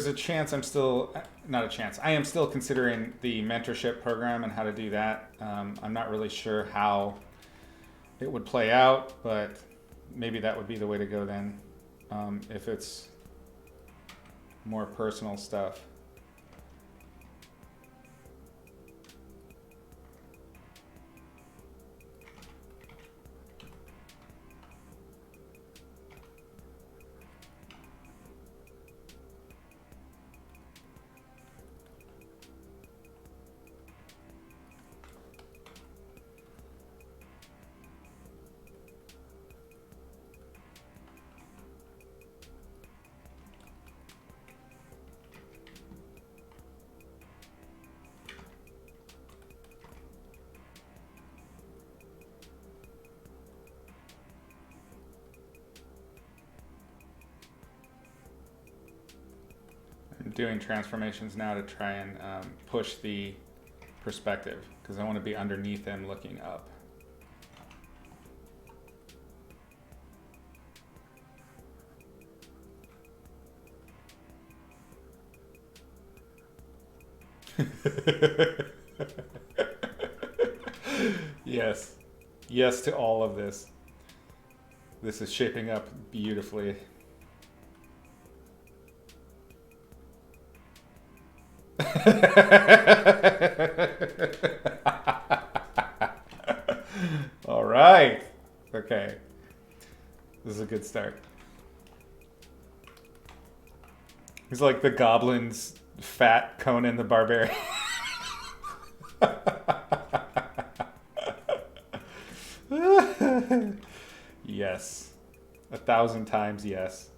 a chance I am still considering the mentorship program and how to do that. I'm not really sure how it would play out, but maybe that would be the way to go then, if it's more personal stuff. I'm doing transformations now to try and push the perspective because I want to be underneath him looking up. Yes. Yes to all of this. This is shaping up beautifully. All right. Okay. This is a good start. He's like the goblin's fat Conan the Barbarian. Yes. 1,000 times yes.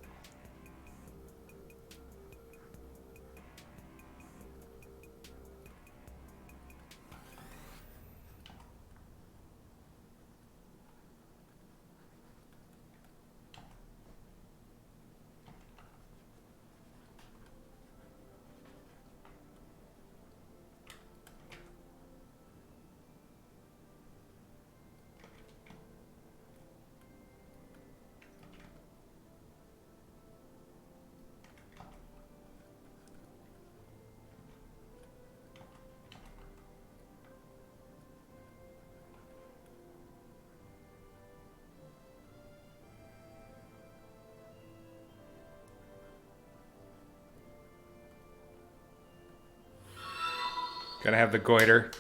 Gotta have the goiter.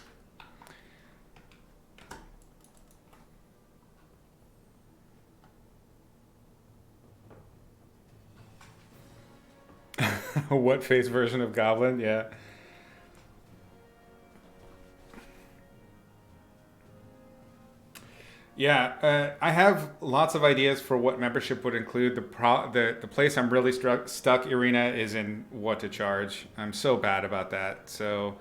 What face version of Goblin? Yeah. Yeah, I have lots of ideas for what membership would include. The place I'm really stuck, Irina, is in what to charge. I'm so bad about that. So,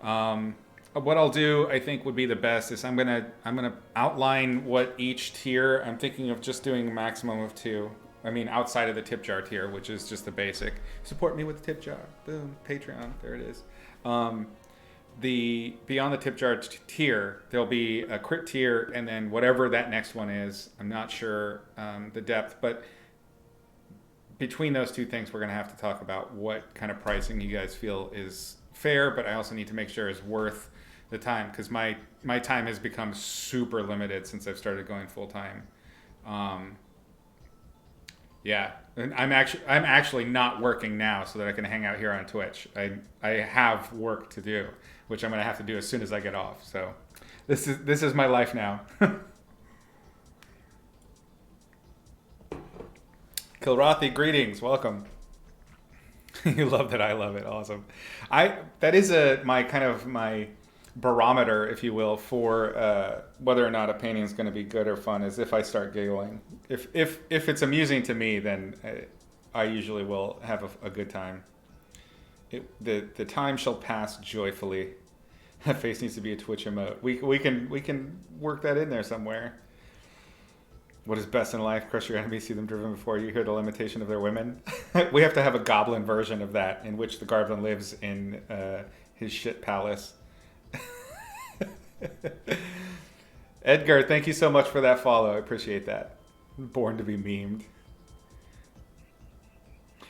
what I'll do, I think, would be the best is I'm gonna outline what each tier. I'm thinking of just doing a maximum of 2. I mean, outside of the tip jar tier, which is just the basic. Support me with the tip jar. Boom, Patreon. There it is. The beyond the tip jar tier, there'll be a crit tier, and then whatever that next one is. I'm not sure the depth, but between those two things, we're going to have to talk about what kind of pricing you guys feel is fair, but I also need to make sure it's worth the time because my time has become super limited since I've started going full time. Yeah, and I'm actually not working now so that I can hang out here on Twitch. I have work to do, which I'm gonna have to do as soon as I get off. So this is my life now. Kilrathi, greetings, welcome. You love that I love it, awesome. That is my barometer, if you will, for whether or not a painting is going to be good or fun is if I start giggling. If it's amusing to me, then I usually will have a good time. The time shall pass joyfully. That face needs to be a Twitch emote. We can work that in there somewhere. What is best in life? Crush your enemies, see them driven before you hear the lamentation of their women. We have to have a goblin version of that in which the goblin lives in his shit palace. Edgar, thank you so much for that follow. I appreciate that. Born to be memed.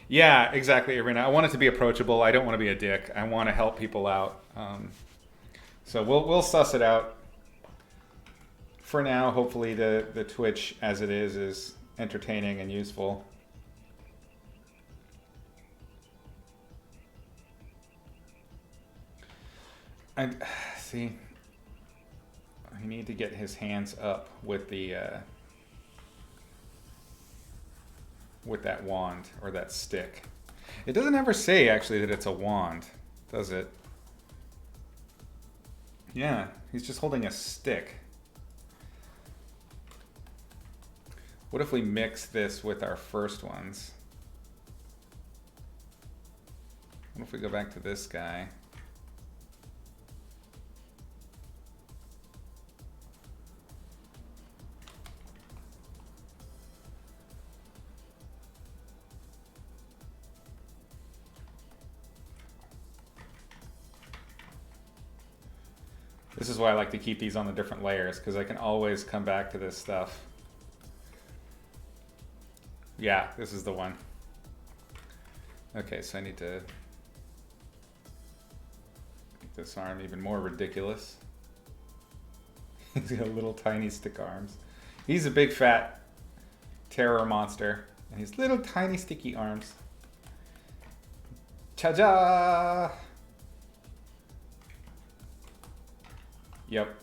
Yeah, exactly, Irina. I want it to be approachable. I don't want to be a dick. I want to help people out. So we'll suss it out. For now, hopefully the Twitch as it is entertaining and useful. I see. I need to get his hands up with the with that wand or that stick. It doesn't ever say actually that it's a wand, does it? Yeah, he's just holding a stick. What if we mix this with our first ones? What if we go back to this guy? This is why I like to keep these on the different layers, because I can always come back to this stuff. Yeah, this is the one. Okay, so I need to make this arm even more ridiculous. He's got little tiny stick arms. He's a big fat terror monster, and he's little tiny sticky arms. Cha-ja! Yep.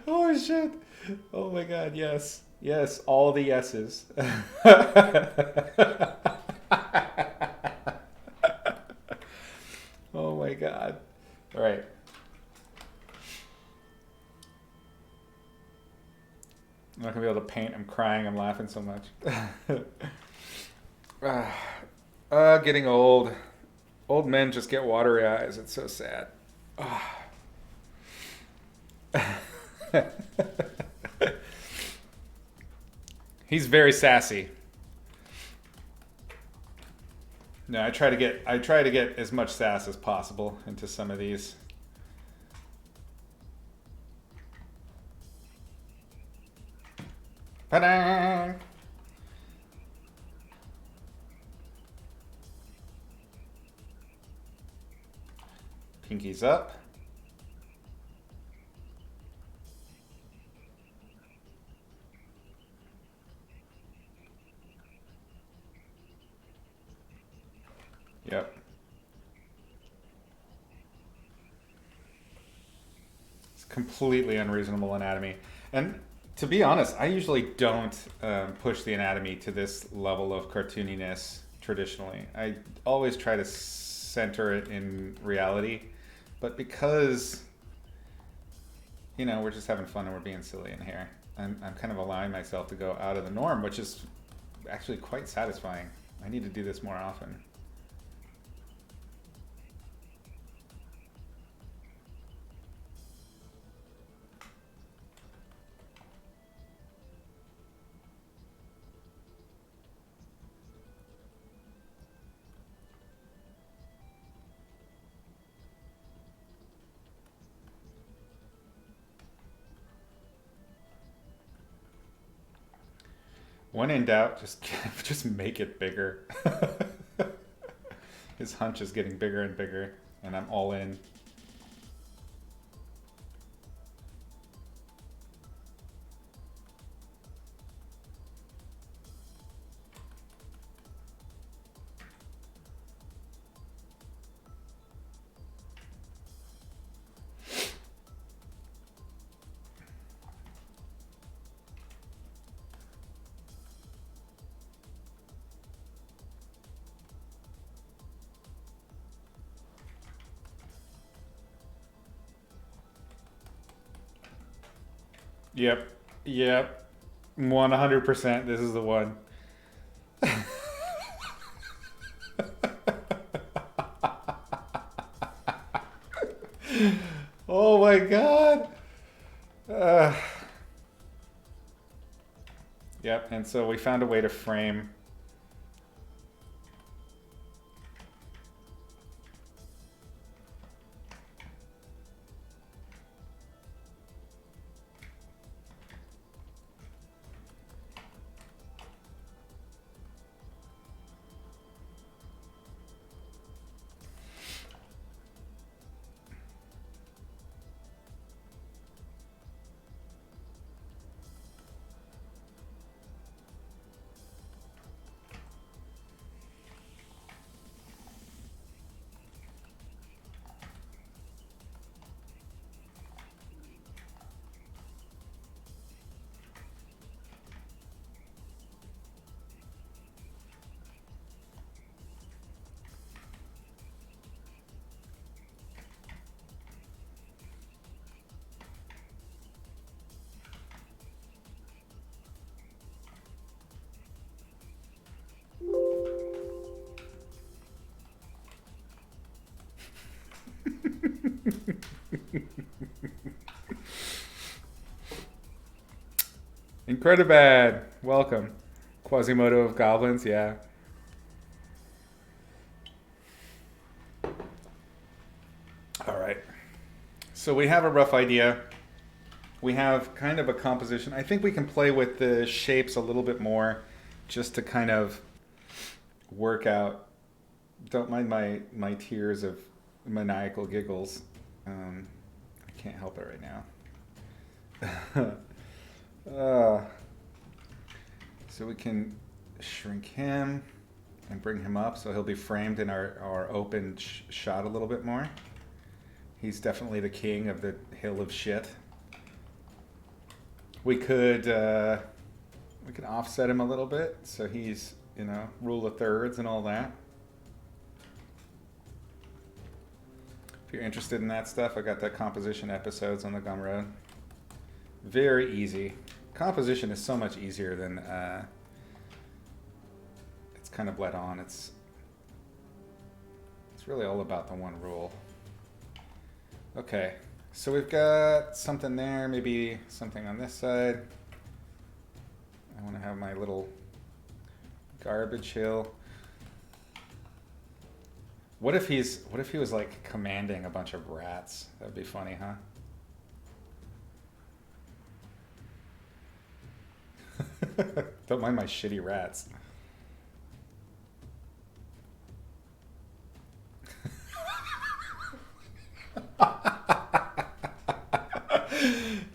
Oh shit. Oh my god, yes. Yes, all the yeses. Oh my god. All right. I'm not gonna be able to paint. I'm crying. I'm laughing so much. Getting old. Old men just get watery eyes. It's so sad. He's very sassy. No, I try to get as much sass as possible into some of these. Ta-da! Pinkies up. Yep. It's completely unreasonable anatomy. And to be honest, I usually don't push the anatomy to this level of cartooniness traditionally. I always try to center it in reality. But because, you know, we're just having fun and we're being silly in here, I'm kind of allowing myself to go out of the norm, which is actually quite satisfying. I need to do this more often. When in doubt, just make it bigger. His hunch is getting bigger and bigger, and I'm all in. Yep. Yep. 100%. This is the one. Oh my god. Yep. And so we found a way to frame. Incredibad, welcome. Quasimodo of Goblins, yeah. All right. So we have a rough idea. We have kind of a composition. I think we can play with the shapes a little bit more just to kind of work out. Don't mind my tears of maniacal giggles. I can't help it right now. So we can shrink him and bring him up so he'll be framed in our open shot a little bit more. He's definitely the king of the hill of shit. We could offset him a little bit so he's, rule of thirds and all that. If you're interested in that stuff, I got that composition episodes on the Gumroad. Very easy. Composition is so much easier than it's kind of let on. It's really all about the one rule. Okay, so we've got something there, maybe something on this side. I want to have my little garbage hill. What if he was like commanding a bunch of rats? That'd be funny, huh? Don't mind my shitty rats.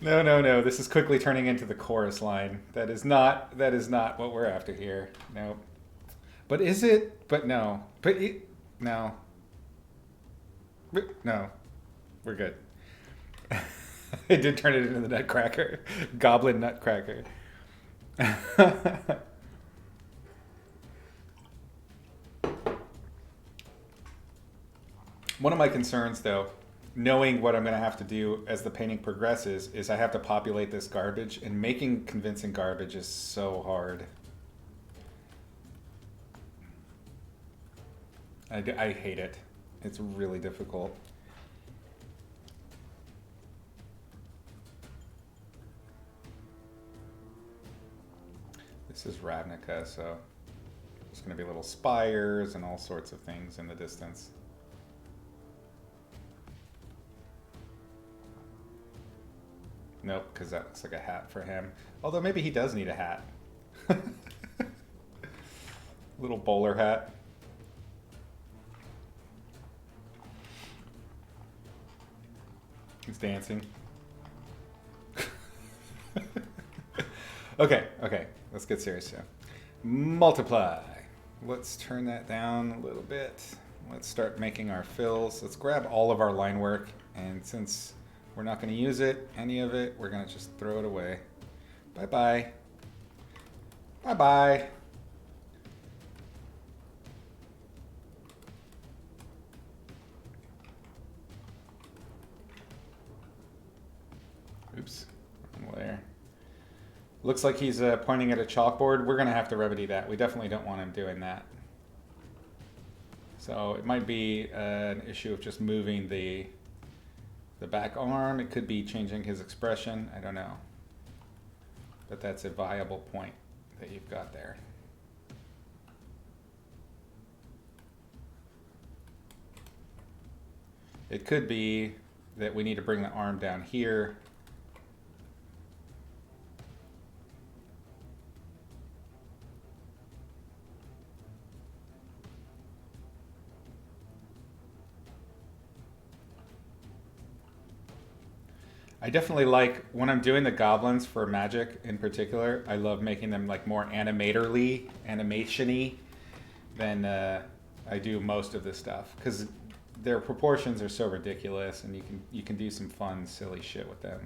No. This is quickly turning into the chorus line. That is not what we're after here. No. But is it? But no. No. No. We're good. It did turn it into the Nutcracker. Goblin Nutcracker. One of my concerns, though, knowing what I'm going to have to do as the painting progresses, is I have to populate this garbage, and making convincing garbage is so hard. I hate it. It's really difficult. This is Ravnica, so there's going to be little spires and all sorts of things in the distance. Nope, because that looks like a hat for him. Although maybe he does need a hat. Little bowler hat. He's dancing. Okay, let's get serious here. Multiply. Let's turn that down a little bit. Let's start making our fills. Let's grab all of our line work, and since we're not going to use it, any of it, we're going to just throw it away. Bye-bye. Bye-bye. Oops, wrong layer. Looks like he's pointing at a chalkboard. We're going to have to remedy that. We definitely don't want him doing that. So it might be an issue of just moving the back arm. It could be changing his expression. I don't know. But that's a viable point that you've got there. It could be that we need to bring the arm down here. I definitely like, when I'm doing the goblins for Magic in particular, I love making them like more animation-y than I do most of this stuff, because their proportions are so ridiculous, and you can do some fun, silly shit with them.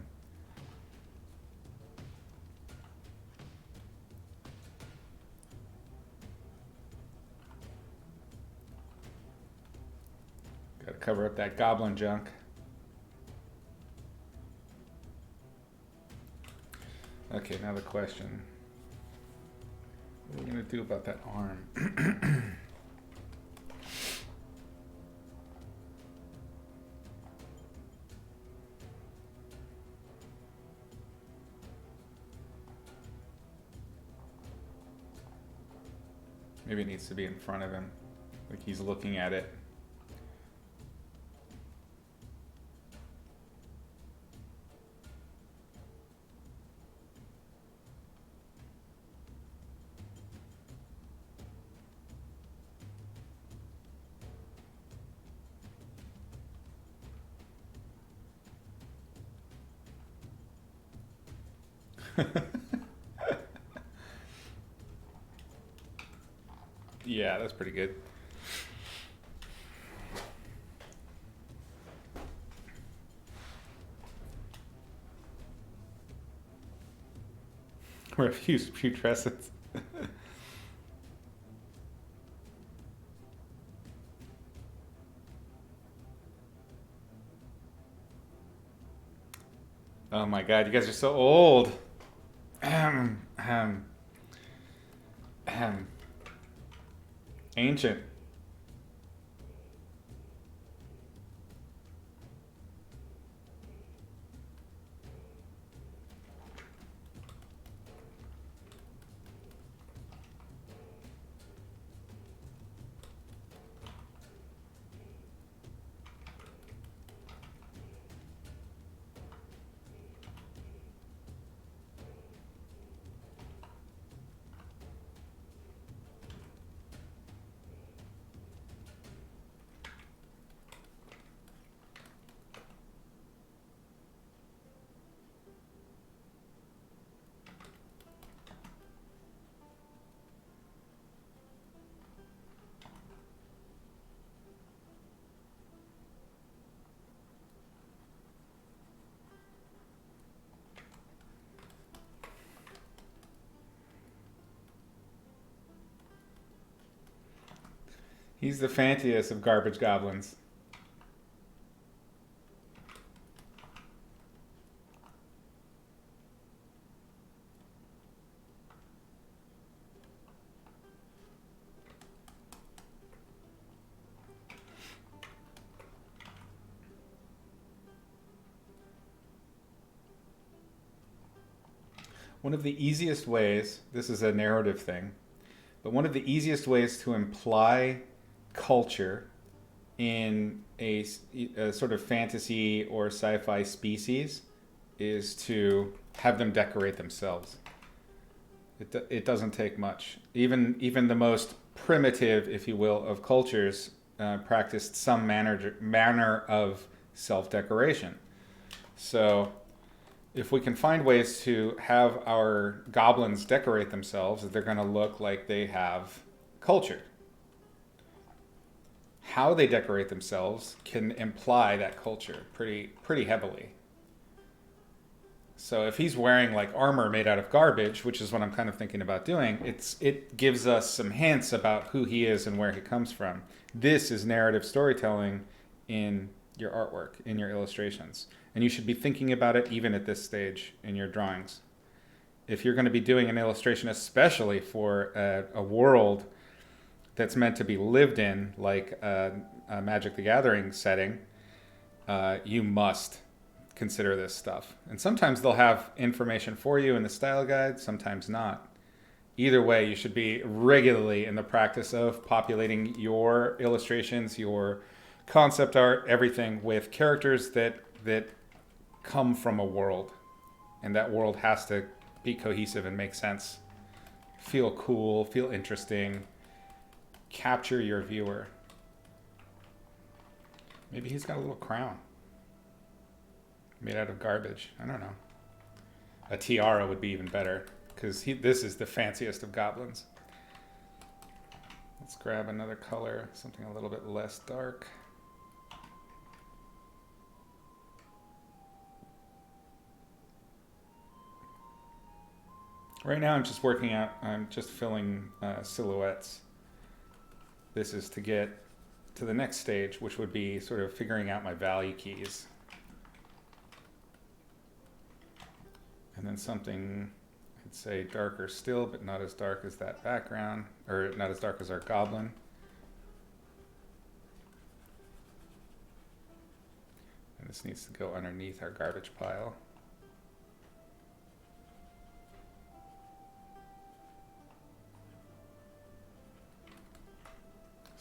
Got to cover up that goblin junk. Okay, now the question. What are we going to do about that arm? Maybe it needs to be in front of him, like he's looking at it. Yeah, that's pretty good. Refuse putrescence. Oh my god, you guys are so old. Ahem, ahem, ahem. Ancient. He's the fanciest of garbage goblins. One of the easiest ways, this is a narrative thing, but one of the easiest ways to imply culture in a sort of fantasy or sci-fi species is to have them decorate themselves. It doesn't take much. Even the most primitive, if you will, of cultures practiced some manner of self-decoration. So if we can find ways to have our goblins decorate themselves, they're going to look like they have culture. How they decorate themselves can imply that culture pretty heavily. So if he's wearing like armor made out of garbage, which is what I'm kind of thinking about doing, it gives us some hints about who he is and where he comes from. This is narrative storytelling in your artwork, in your illustrations. And you should be thinking about it even at this stage in your drawings. If you're going to be doing an illustration, especially for a world that's meant to be lived in, like a Magic the Gathering setting, you must consider this stuff. And sometimes they'll have information for you in the style guide, sometimes not. Either way, you should be regularly in the practice of populating your illustrations, your concept art, everything with characters that come from a world. And that world has to be cohesive and make sense. Feel cool, feel interesting. Capture your viewer. Maybe he's got a little crown made out of garbage. I don't know. A tiara would be even better, because this is the fanciest of goblins. Let's grab another color, something a little bit less dark. Right now I'm just filling silhouettes. This is to get to the next stage, which would be sort of figuring out my value keys. And then something, I'd say darker still, but not as dark as that background, or not as dark as our goblin. And this needs to go underneath our garbage pile.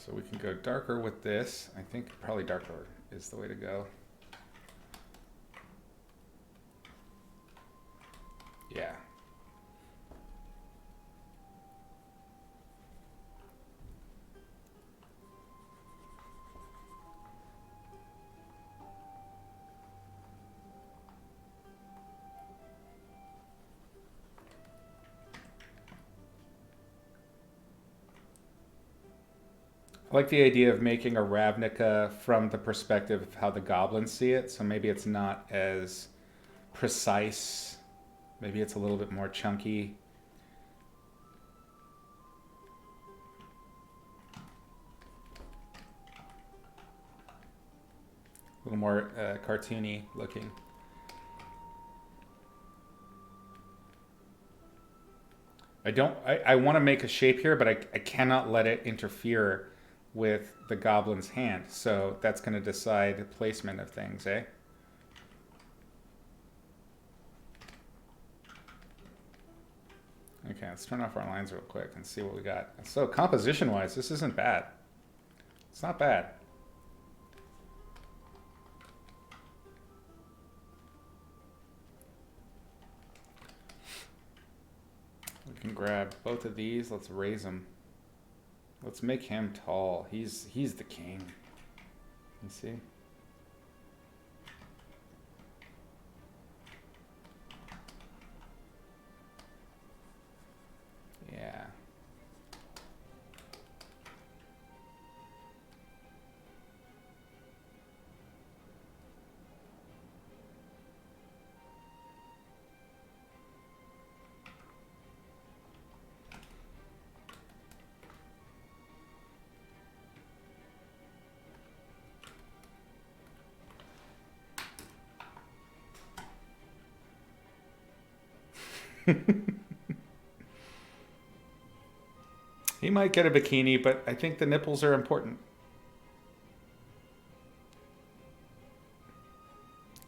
So we can go darker with this. I think probably darker is the way to go. Yeah. I like the idea of making a Ravnica from the perspective of how the goblins see it. So maybe it's not as precise. Maybe it's a little bit more chunky. A little more cartoony looking. I want to make a shape here, but I cannot let it interfere with the goblin's hand. So that's going to decide the placement of things, eh? Okay, let's turn off our lines real quick and see what we got. So composition-wise, this isn't bad. It's not bad. We can grab both of these. Let's raise him. Let's make him tall. He's the king. You see? Yeah. He might get a bikini, but I think the nipples are important.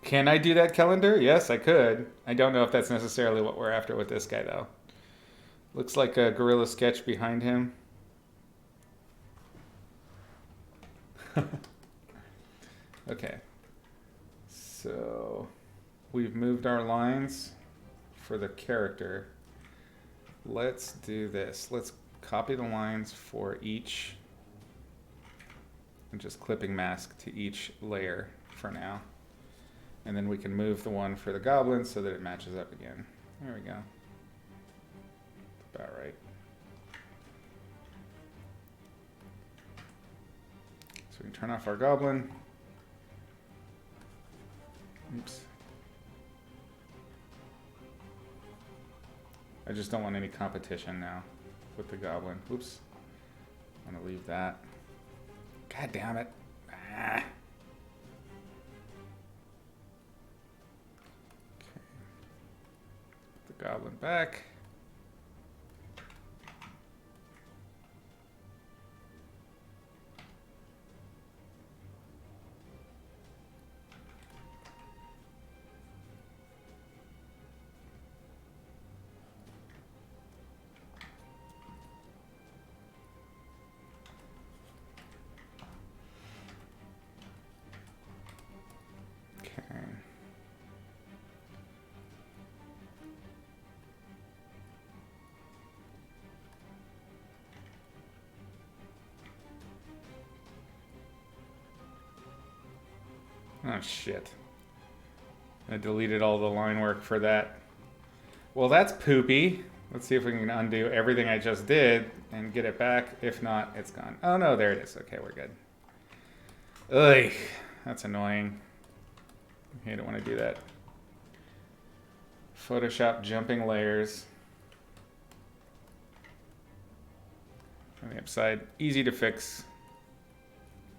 Can I do that, calendar? Yes, I could. I don't know if that's necessarily what we're after with this guy, though. Looks like a gorilla sketch behind him. Okay. So we've moved our lines for the character. Let's do this. Let's copy the lines for each and just clipping mask to each layer for now. And then we can move the one for the goblin so that it matches up again. There we go. About right. So we can turn off our goblin. Oops. I just don't want any competition now with the goblin. Oops. I'm gonna leave that. God damn it. Ah. Okay. Put the goblin back. Oh shit. I deleted all the line work for that. Well, that's poopy. Let's see if we can undo everything I just did and get it back. If not, it's gone. Oh no, there it is. Okay, we're good. Ugh, that's annoying. I don't want to do that. Photoshop jumping layers. On the upside, easy to fix.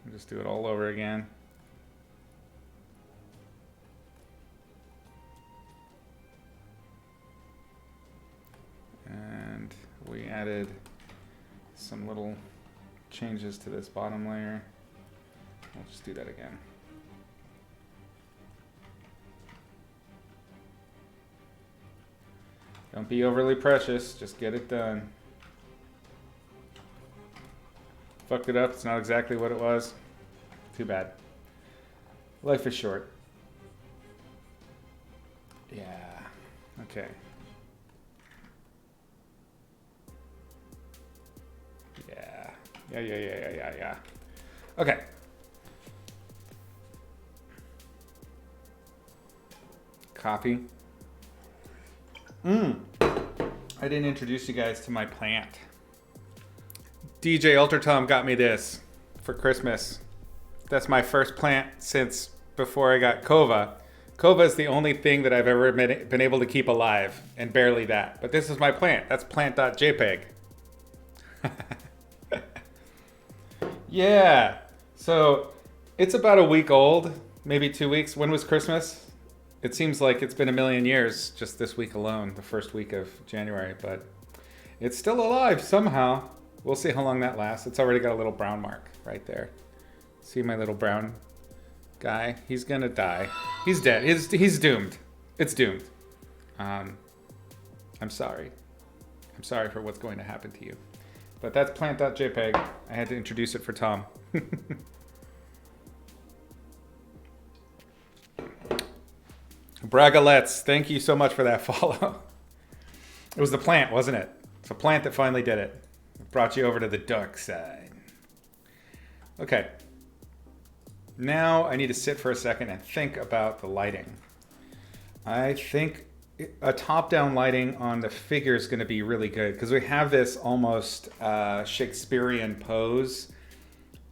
I'll just do it all over again. And we added some little changes to this bottom layer. We'll just do that again. Don't be overly precious, just get it done. Fucked it up. It's not exactly what it was. Too bad. Life is short. Yeah. Okay. Yeah. Okay. Copy. I didn't introduce you guys to my plant. DJ Ultra Tom got me this for Christmas. That's my first plant since before I got Kova. Kova is the only thing that I've ever been able to keep alive, and barely that. But this is my plant. That's plant.jpg. Yeah. So it's about a week old, maybe 2 weeks. When was Christmas? It seems like it's been a million years just this week alone, the first week of January, but it's still alive somehow. We'll see how long that lasts. It's already got a little brown mark right there. See my little brown guy? He's gonna die. He's dead. He's doomed. It's doomed. I'm sorry. I'm sorry for what's going to happen to you. But that's plant.jpg. I had to introduce it for Tom. Bragalets, thank you so much for that follow. It was the plant, wasn't it? It's a plant that finally did it. It brought you over to the dark side. Okay. Now I need to sit for a second and think about the lighting. I think a top-down lighting on the figure is going to be really good because we have this almost Shakespearean pose.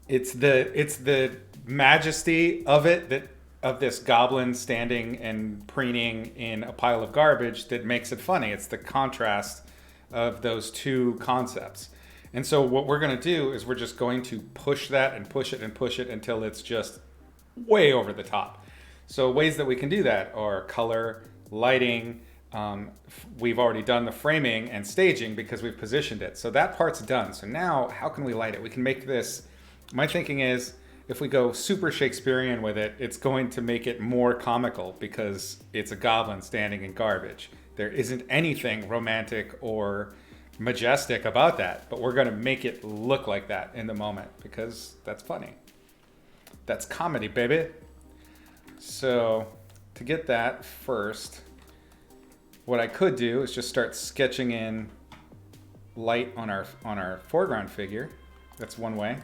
It's the majesty of it of this goblin standing and preening in a pile of garbage that makes it funny. It's the contrast of those two concepts. And so what we're going to do is we're just going to push that and push it and push it until it's just way over the top. So ways that we can do that are color, lighting. We've already done the framing and staging because we've positioned it. So that part's done. So now how can we light it? We can make this, my thinking is, if we go super Shakespearean with it, it's going to make it more comical because it's a goblin standing in garbage. There isn't anything romantic or majestic about that, but we're going to make it look like that in the moment because that's funny. That's comedy, baby. So to get that first, what I could do is just start sketching in light on our foreground figure. That's one way.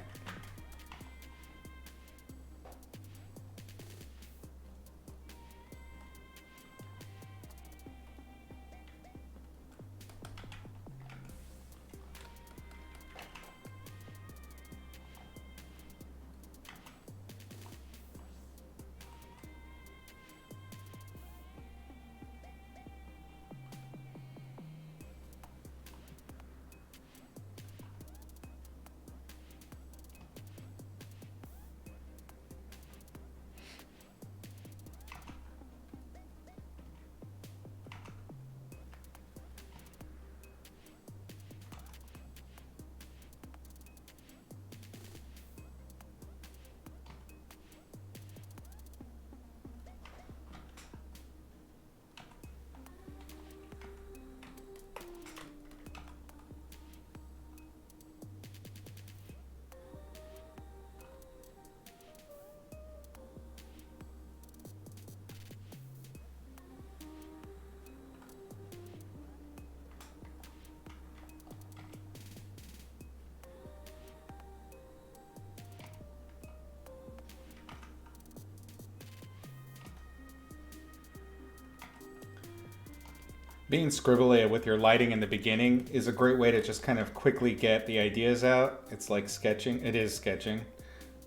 Being scribbly with your lighting in the beginning is a great way to just kind of quickly get the ideas out. It's like sketching. It is sketching,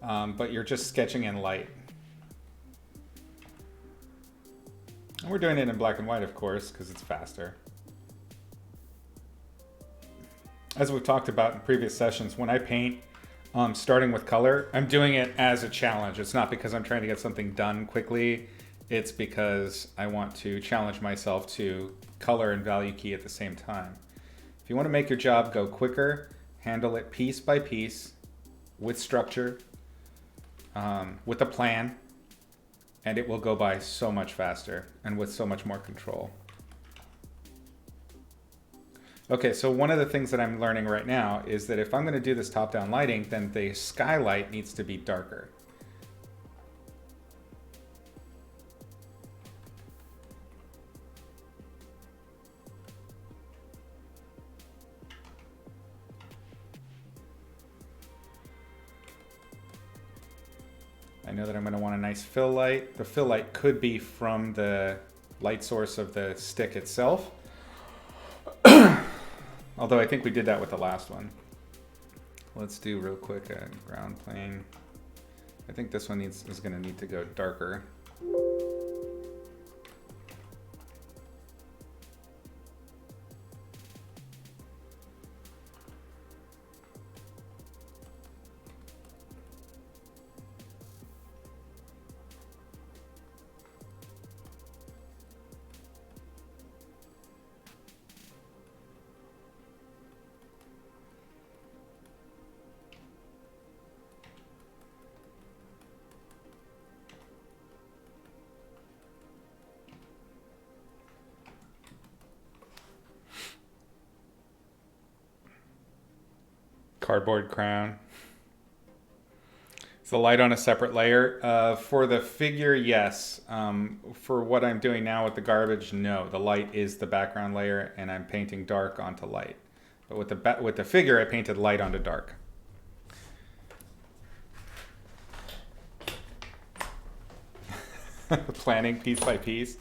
but you're just sketching in light. And we're doing it in black and white, of course, because it's faster. As we've talked about in previous sessions, when I paint, starting with color, I'm doing it as a challenge. It's not because I'm trying to get something done quickly. It's because I want to challenge myself to color and value key at the same time. If you want to make your job go quicker, handle it piece by piece, with structure, with a plan, and it will go by so much faster and with so much more control. Okay, so one of the things that I'm learning right now is that if I'm going to do this top-down lighting, then the skylight needs to be darker. I know that I'm going to want a nice fill light. The fill light could be from the light source of the stick itself. Although I think we did that with the last one. Let's do real quick a ground plane. I think this one is going to need to go darker. Cardboard crown. Is the light on a separate layer? For the figure, yes. For what I'm doing now with the garbage, no. The light is the background layer, and I'm painting dark onto light. But with the figure, I painted light onto dark. Planning piece by piece.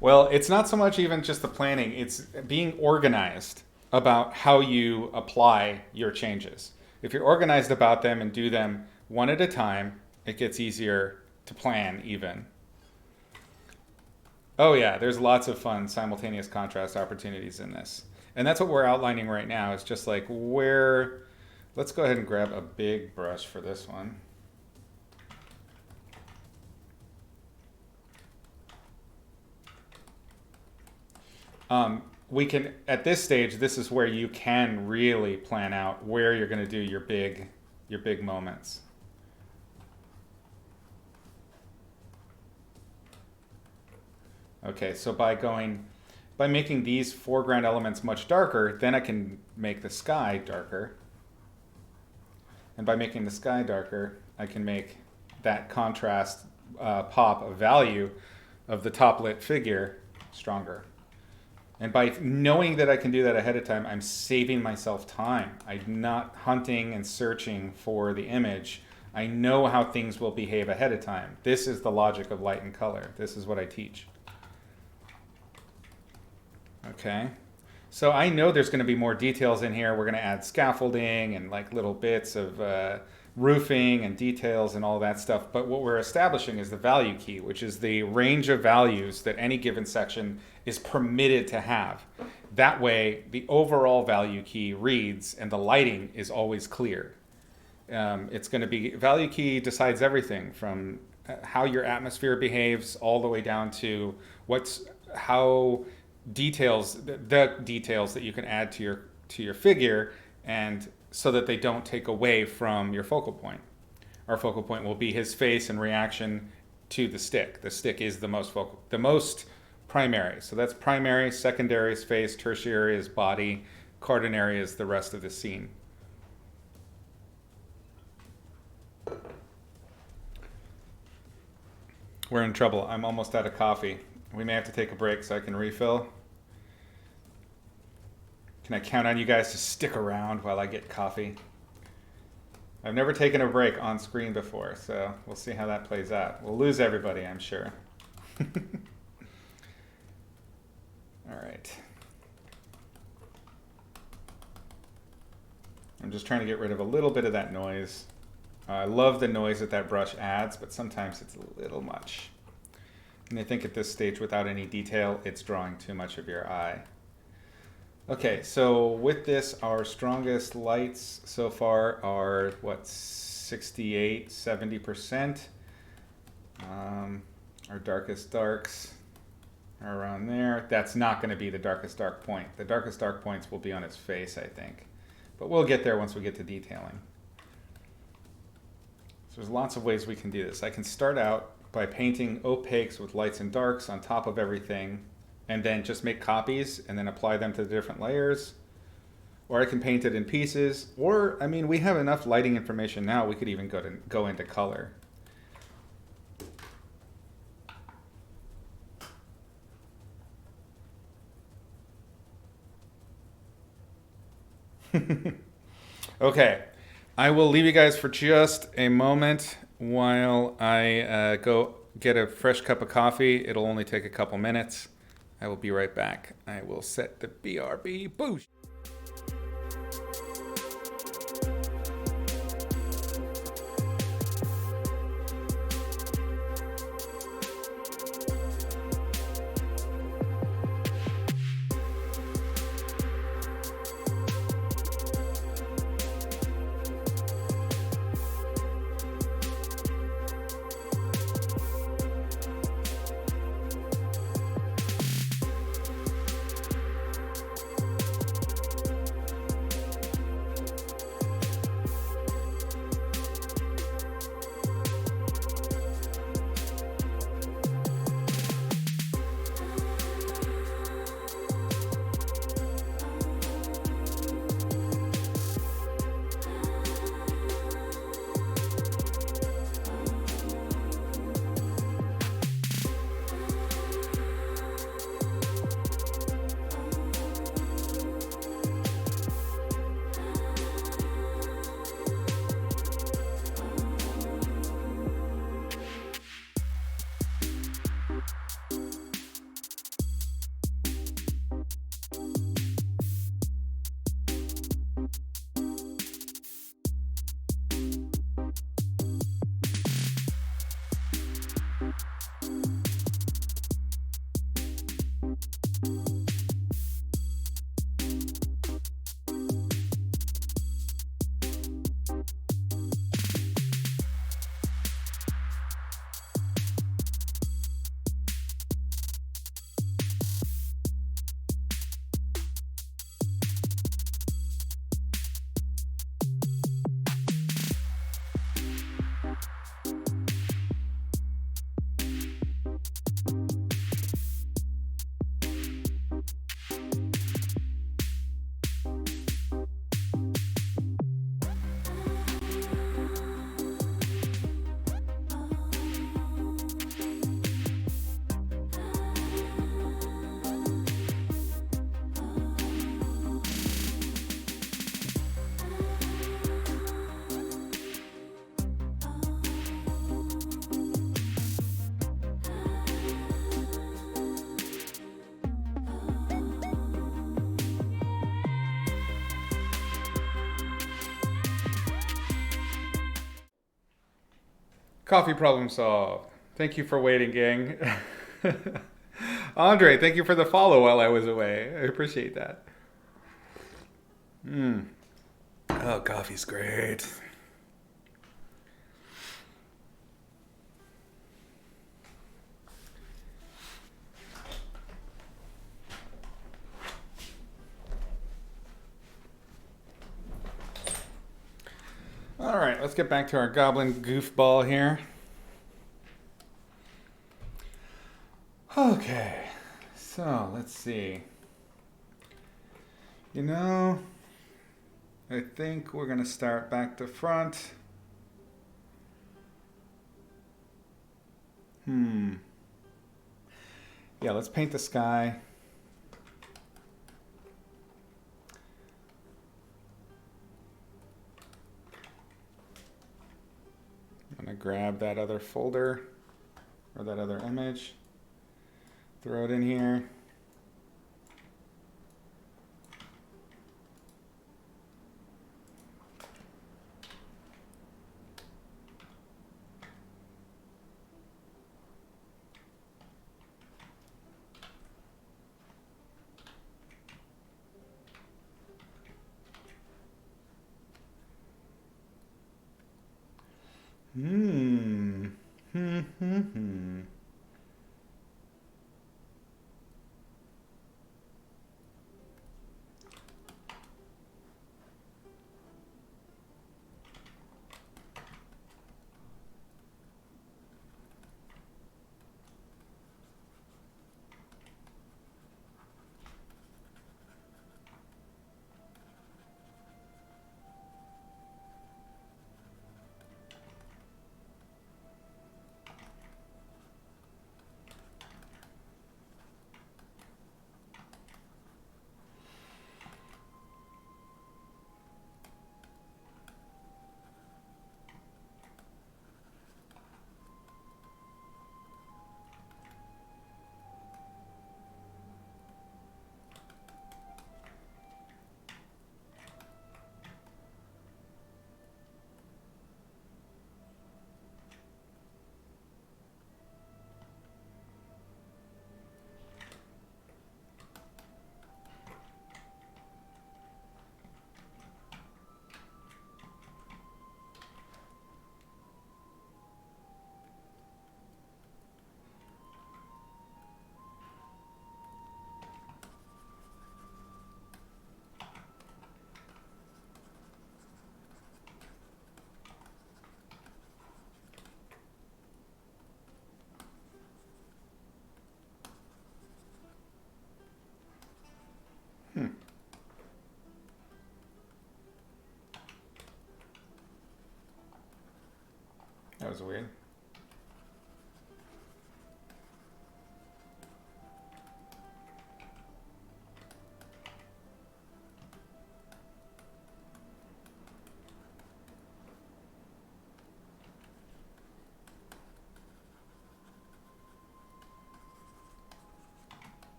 Well, it's not so much even just the planning. It's being organized about how you apply your changes. If you're organized about them and do them one at a time, it gets easier to plan even. Oh yeah, there's lots of fun simultaneous contrast opportunities in this. And that's what we're outlining right now. It's just like where, let's go ahead and grab a big brush for this one. We can, at this stage, this is where you can really plan out where you're going to do your big moments. Okay, so by making these foreground elements much darker, then I can make the sky darker. And by making the sky darker, I can make that contrast pop of value of the top lit figure stronger. And by knowing that I can do that ahead of time, I'm saving myself time. I'm not hunting and searching for the image. I know how things will behave ahead of time. This is the logic of light and color. This is what I teach. Okay. So I know there's going to be more details in here. We're going to add scaffolding and like little bits of roofing and details and all that stuff. But what we're establishing is the value key, which is the range of values that any given section is permitted to have. That way, the overall value key reads and the lighting is always clear. It's going to be, value key decides everything from how your atmosphere behaves all the way down to how details, the details that you can add to your figure, and so that they don't take away from your focal point. Our focal point will be his face and reaction to the stick. The stick is the most primary. So that's primary, secondary is face, tertiary is body, quaternary is the rest of the scene. We're in trouble. I'm almost out of coffee. We may have to take a break so I can refill. Can I count on you guys to stick around while I get coffee? I've never taken a break on screen before, so we'll see how that plays out. We'll lose everybody, I'm sure. All right. I'm just trying to get rid of a little bit of that noise. I love the noise that brush adds, but sometimes it's a little much. And I think at this stage, without any detail, it's drawing too much of your eye. Okay, so with this, our strongest lights so far are, what, 68, 70%. Our darkest darks are around there. That's not going to be the darkest dark point. The darkest dark points will be on his face, I think. But we'll get there once we get to detailing. So there's lots of ways we can do this. I can start out by painting opaques with lights and darks on top of everything, and then just make copies and then apply them to the different layers. or I can paint it in pieces, or I mean, we have enough lighting information now. We could even go into color. Okay, I will leave you guys for just a moment while I go get a fresh cup of coffee. It'll only take a couple minutes. I will be right back. I will set the BRB boost. Coffee problem solved. Thank you for waiting, gang. Andre, thank you for the follow while I was away. I appreciate that. Oh, coffee's great. All right, let's get back to our goblin goofball here. Okay, so let's see. You know, I think we're going to start back to front. Yeah, let's paint the sky. I'm going to grab that other folder or that other image, throw it in here. was weird.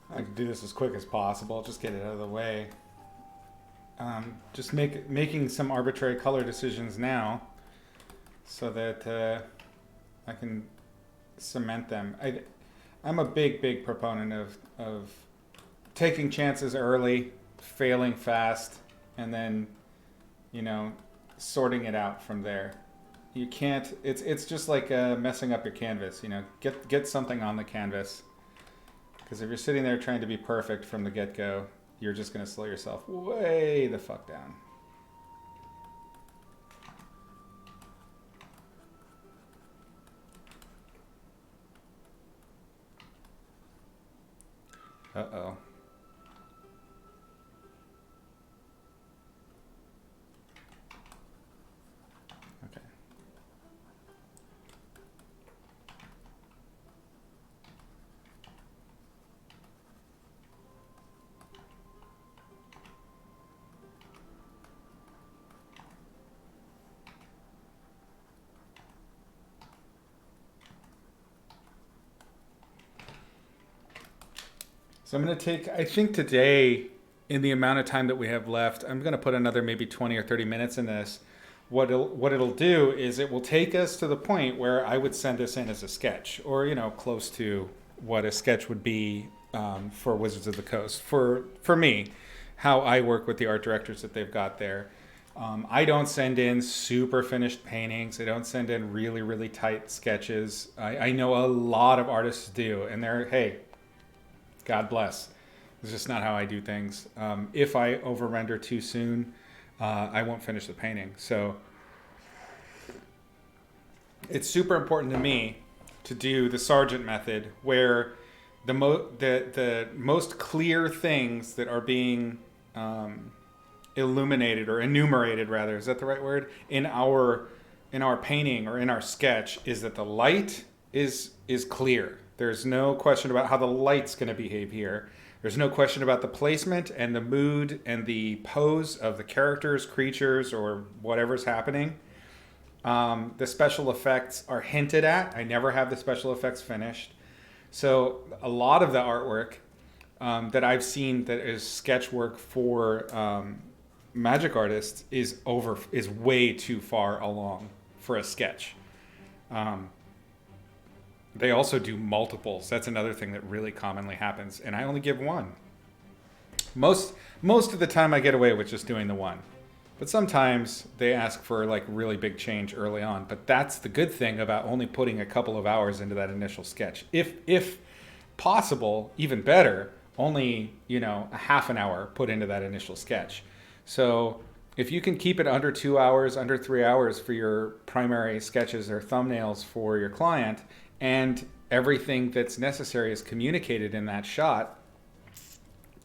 I can do this as quick as possible. Just get it out of the way. Just making some arbitrary color decisions now, so that I can cement them. I'm a big proponent of taking chances early, failing fast, and then, you know, sorting it out from there. You can't. It's just like messing up your canvas. You know, get something on the canvas. Because if you're sitting there trying to be perfect from the get-go, you're just going to slow yourself way the fuck down. Uh-oh. Okay. So I'm going to take, I think today, in the amount of time that we have left, I'm going to put another maybe 20 or 30 minutes in this. What it'll do is it will take us to the point where I would send this in as a sketch, or, you know, close to what a sketch would be for Wizards of the Coast. For me, how I work with the art directors that they've got there. I don't send in super finished paintings. I don't send in really tight sketches. I know a lot of artists do, and they're, hey, God bless. It's just not how I do things. If I over-render too soon, I won't finish the painting. So it's super important to me to do the Sargent method, where the most clear things that are being illuminated, or enumerated rather, is that the right word? In our painting or in our sketch, is that the light is clear. There's no question about how the light's going to behave here. There's no question about the placement and the mood and the pose of the characters, creatures, or whatever's happening. The special effects are hinted at. I never have the special effects finished. So a lot of the artwork that I've seen that is sketch work for Magic artists is way too far along for a sketch. They also do multiples. That's another thing that really commonly happens, and I only give one. Most of the time I get away with just doing the one. But sometimes they ask for like really big change early on. But that's the good thing about only putting a couple of hours into that initial sketch. If possible, even better, only, you know, a half an hour put into that initial sketch. So if you can keep it under 2 hours, under 3 hours for your primary sketches or thumbnails for your client, and everything that's necessary is communicated in that shot,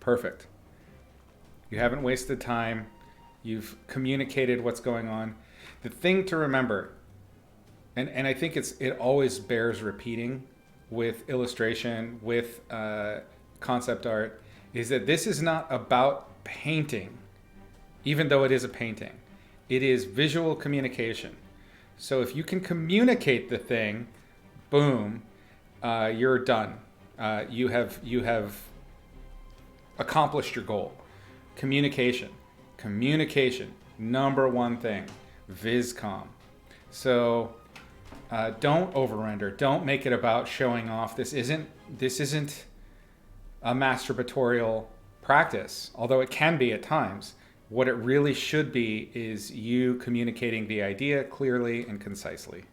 perfect. You haven't wasted time. You've communicated what's going on. The thing to remember, and I think it always bears repeating with illustration, with concept art, is that this is not about painting, even though it is a painting. It is visual communication. So if you can communicate the thing, boom, you're done. You have accomplished your goal. Communication, number one thing. VizCom. So don't over-render. Don't make it about showing off. This isn't a masturbatorial practice, although it can be at times. What it really should be is you communicating the idea clearly and concisely.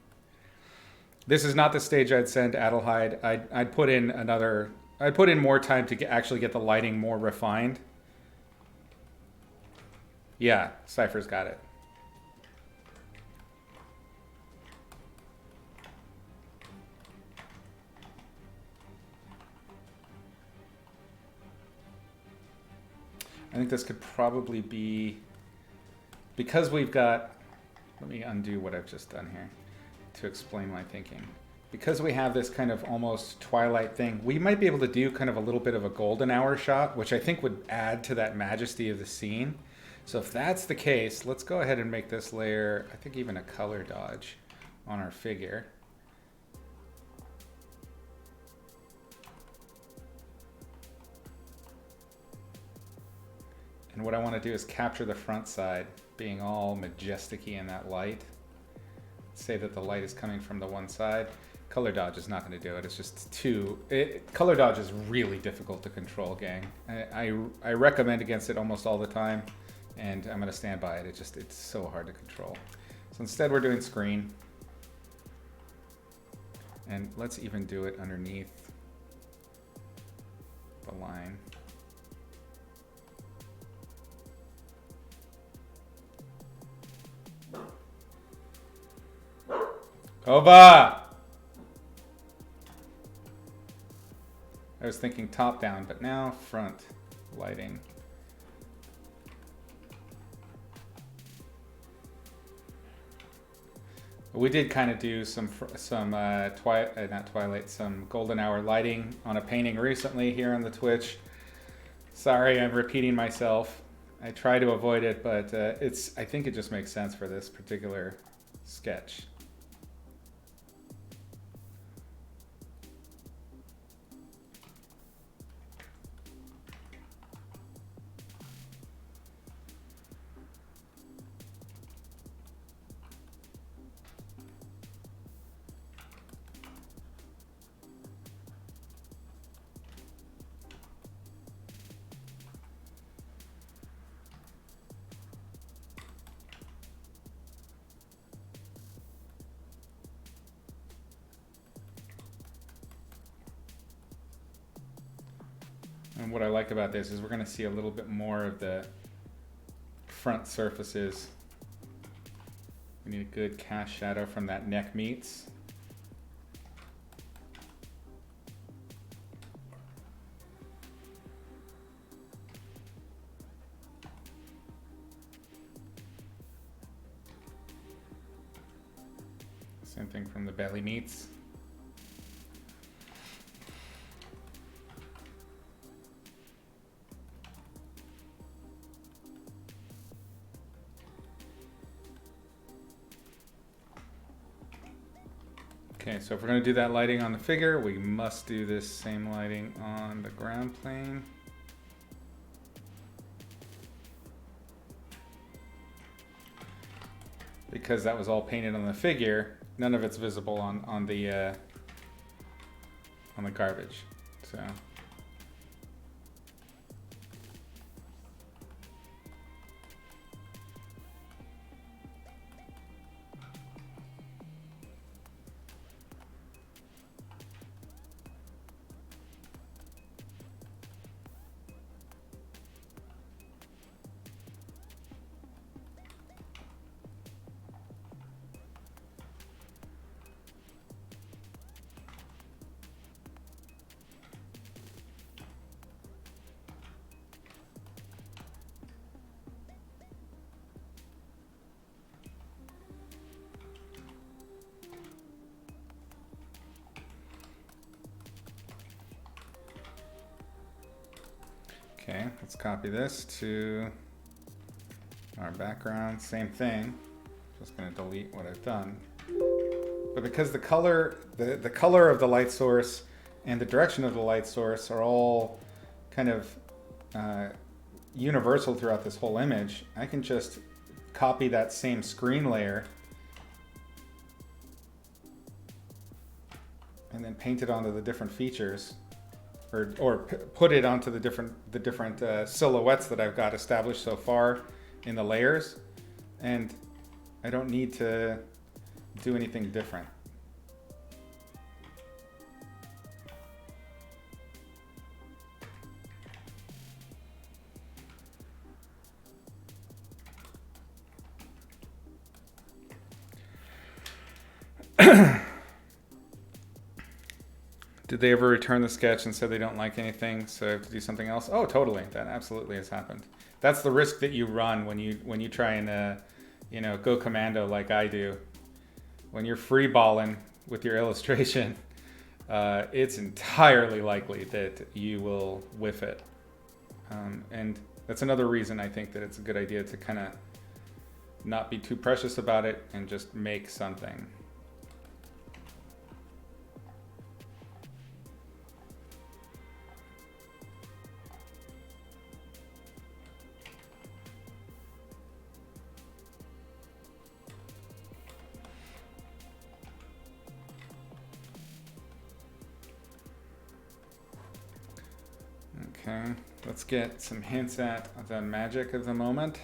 This is not the stage I'd send Adelheid. I'd put in more time to actually get the lighting more refined. Yeah, Cypher's got it. I think this could probably be because we've got, let me undo what I've just done here to explain my thinking. Because we have this kind of almost twilight thing, we might be able to do kind of a little bit of a golden hour shot, which I think would add to that majesty of the scene. So if that's the case, let's go ahead and make this layer, I think even a color dodge on our figure. And what I want to do is capture the front side being all majestic-y in that light. Say that the light is coming from the one side. Color dodge is not going to do it. It's just too... color dodge is really difficult to control, gang. I recommend against it almost all the time, and I'm going to stand by it. It's so hard to control. So instead we're doing screen. And let's even do it underneath the line. Oba! I was thinking top down, but now front lighting. We did kind of do some golden hour lighting on a painting recently here on the Twitch. Sorry, I'm repeating myself. I try to avoid it, but I think it just makes sense for this particular sketch. And what I like about this is we're going to see a little bit more of the front surfaces. We need a good cast shadow from that neck meets. Same thing from the belly meets. Okay, so if we're going to do that lighting on the figure, we must do this same lighting on the ground plane. Because that was all painted on the figure, none of it's visible on the garbage. So. Okay, let's copy this to our background. Same thing. Just going to delete what I've done. But because the color of the light source and the direction of the light source are all kind of universal throughout this whole image, I can just copy that same screen layer and then paint it onto the different features. Or put it onto the different silhouettes that I've got established so far in the layers, and I don't need to do anything different. Did they ever return the sketch and said they don't like anything, so I have to do something else? Oh, totally. That absolutely has happened. That's the risk that you run when you try and go commando like I do. When you're freeballing with your illustration, it's entirely likely that you will whiff it. And that's another reason I think that it's a good idea to kind of not be too precious about it and just make something. Okay, let's get some hints at the magic of the moment.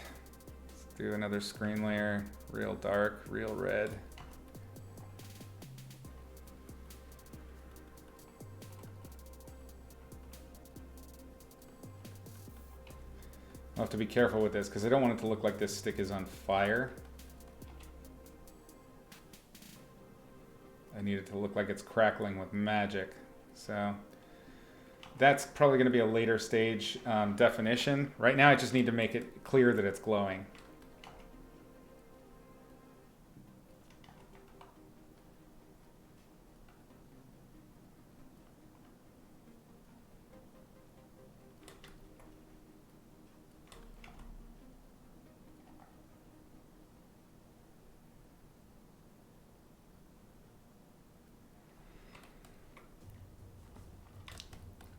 Let's do another screen layer, real dark, real red. I'll have to be careful with this because I don't want it to look like this stick is on fire. I need it to look like it's crackling with magic. So that's probably going to be a later stage definition. Right now I just need to make it clear that it's glowing.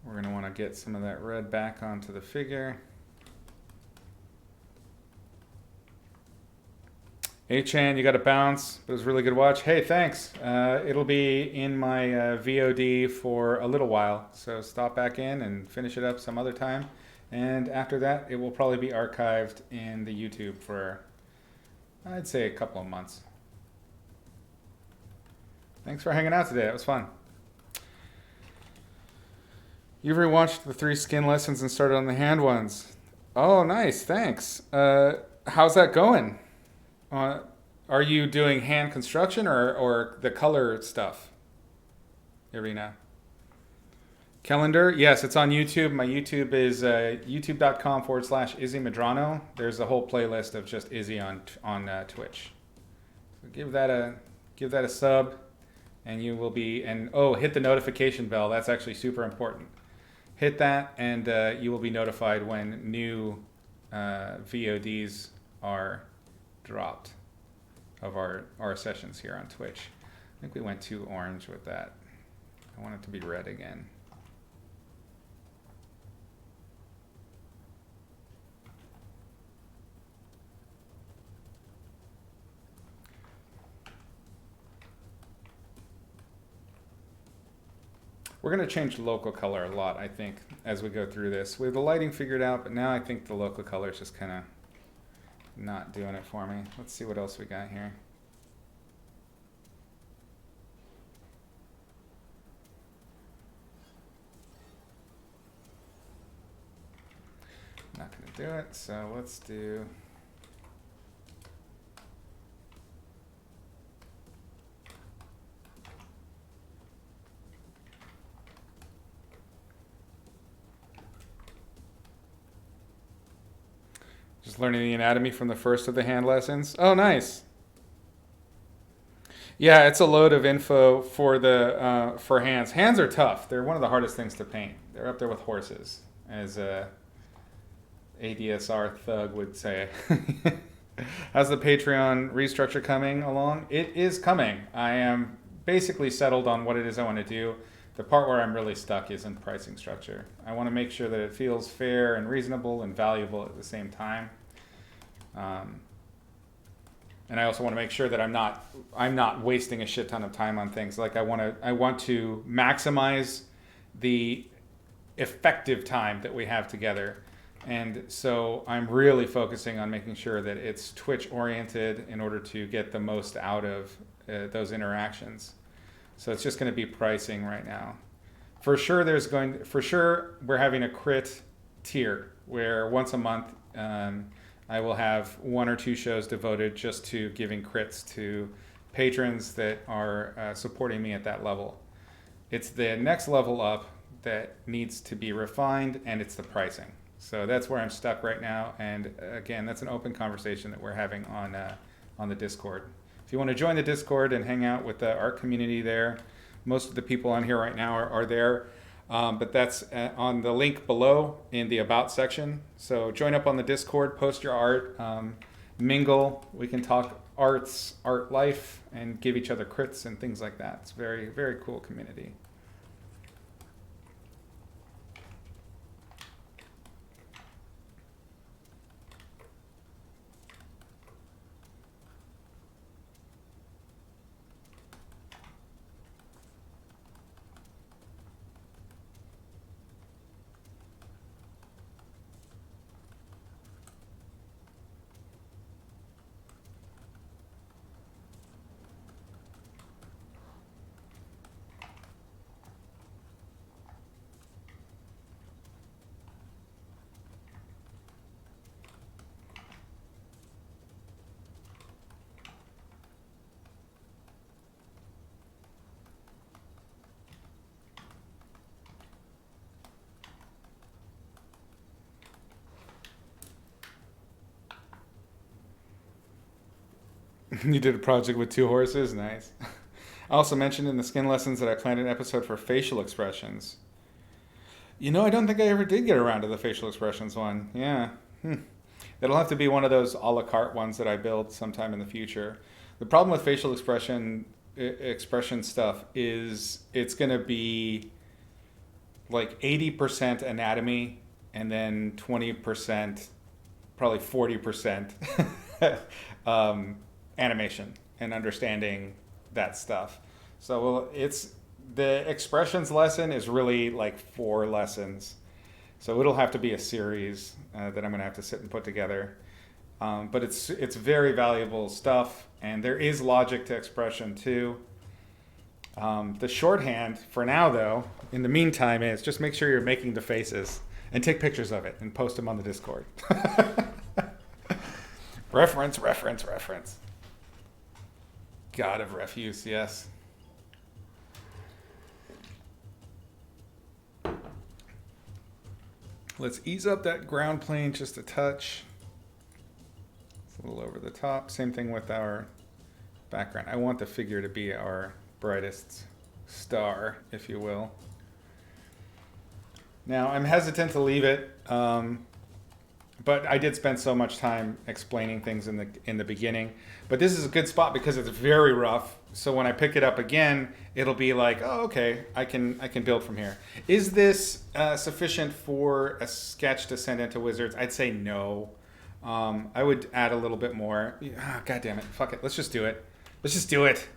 We're going to want to get some of that red back onto the figure. Chan, you got to bounce, but it was a really good watch. Hey, thanks. It'll be in my VOD for a little while, so stop back in and finish it up some other time. And after that, it will probably be archived in the YouTube for, I'd say, a couple of months. Thanks for hanging out today. It was fun. You've rewatched the 3 skin lessons and started on the hand ones. Oh, nice. Thanks. How's that going? Are you doing hand construction or the color stuff, Irina? Calendar? Yes, it's on YouTube. My YouTube is youtube.com/Izzy Medrano. There's a whole playlist of just Izzy on Twitch. So give that a sub, and you will be. And oh, hit the notification bell. That's actually super important. Hit that, and you will be notified when new VODs are dropped of our sessions here on Twitch. I think we went too orange with that. I want it to be red again. We're going to change the local color a lot, I think, as we go through this. We have the lighting figured out, but now I think the local color is just kind of not doing it for me. Let's see what else we got here. Not going to do it, so let's do... Just learning the anatomy from the first of the hand lessons. Oh, nice. Yeah, it's a load of info for the for hands. Hands are tough. They're one of the hardest things to paint. They're up there with horses, as a ADSR thug would say. How's the Patreon restructure coming along? It is coming. I am basically settled on what it is I want to do. The part where I'm really stuck is in pricing structure. I want to make sure that it feels fair and reasonable and valuable at the same time. And I also want to make sure that I'm not wasting a shit ton of time on things. Like I want to maximize the effective time that we have together. And so I'm really focusing on making sure that it's Twitch oriented in order to get the most out of those interactions. So it's just going to be pricing right now. For sure, we're having a crit tier where once a month I will have 1 or 2 shows devoted just to giving crits to patrons that are supporting me at that level. It's the next level up that needs to be refined, and it's the pricing. So that's where I'm stuck right now. And again, that's an open conversation that we're having on the Discord. If you want to join the Discord and hang out with the art community there, most of the people on here right now are there. But that's on the link below in the About section. So join up on the Discord, post your art, mingle. We can talk arts, art life, and give each other crits and things like that. It's a very, very cool community. You did a project with 2 horses? Nice. I also mentioned in the skin lessons that I planned an episode for facial expressions. You know, I don't think I ever did get around to the facial expressions one. Yeah. That'll have to be one of those a la carte ones that I build sometime in the future. The problem with facial expression stuff is it's going to be like 80% anatomy and then 20%, probably 40% animation and understanding that stuff. So it's the expressions lesson is really like 4 lessons. So it'll have to be a series that I'm going to have to sit and put together. But it's very valuable stuff, and there is logic to expression too. The shorthand for now, though, in the meantime, is just make sure you're making the faces and take pictures of it and post them on the Discord. Reference, reference, reference. God of refuse, yes. Let's ease up that ground plane just a touch. It's a little over the top. Same thing with our background. I want the figure to be our brightest star, if you will. Now, I'm hesitant to leave it, but I did spend so much time explaining things in the beginning. But this is a good spot because it's very rough. So when I pick it up again, it'll be like, oh, okay, I can build from here. Is this sufficient for a sketch to send into Wizards? I'd say no. I would add a little bit more. God damn it. Fuck it. Let's just do it. Let's just do it.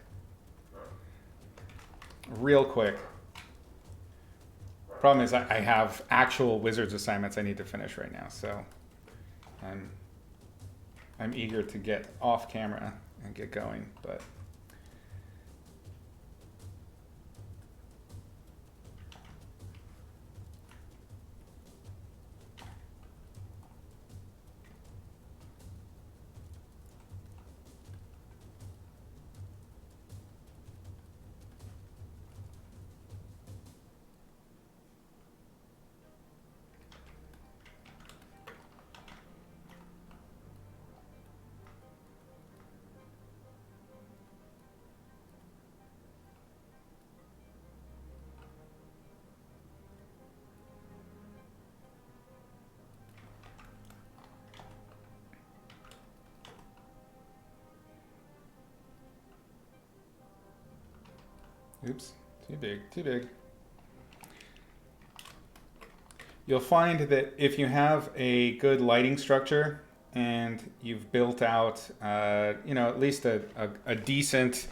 Real quick. Problem is I have actual Wizards assignments I need to finish right now. So I'm eager to get off camera and get going, but oops, too big, too big. You'll find that if you have a good lighting structure and you've built out, at least a decent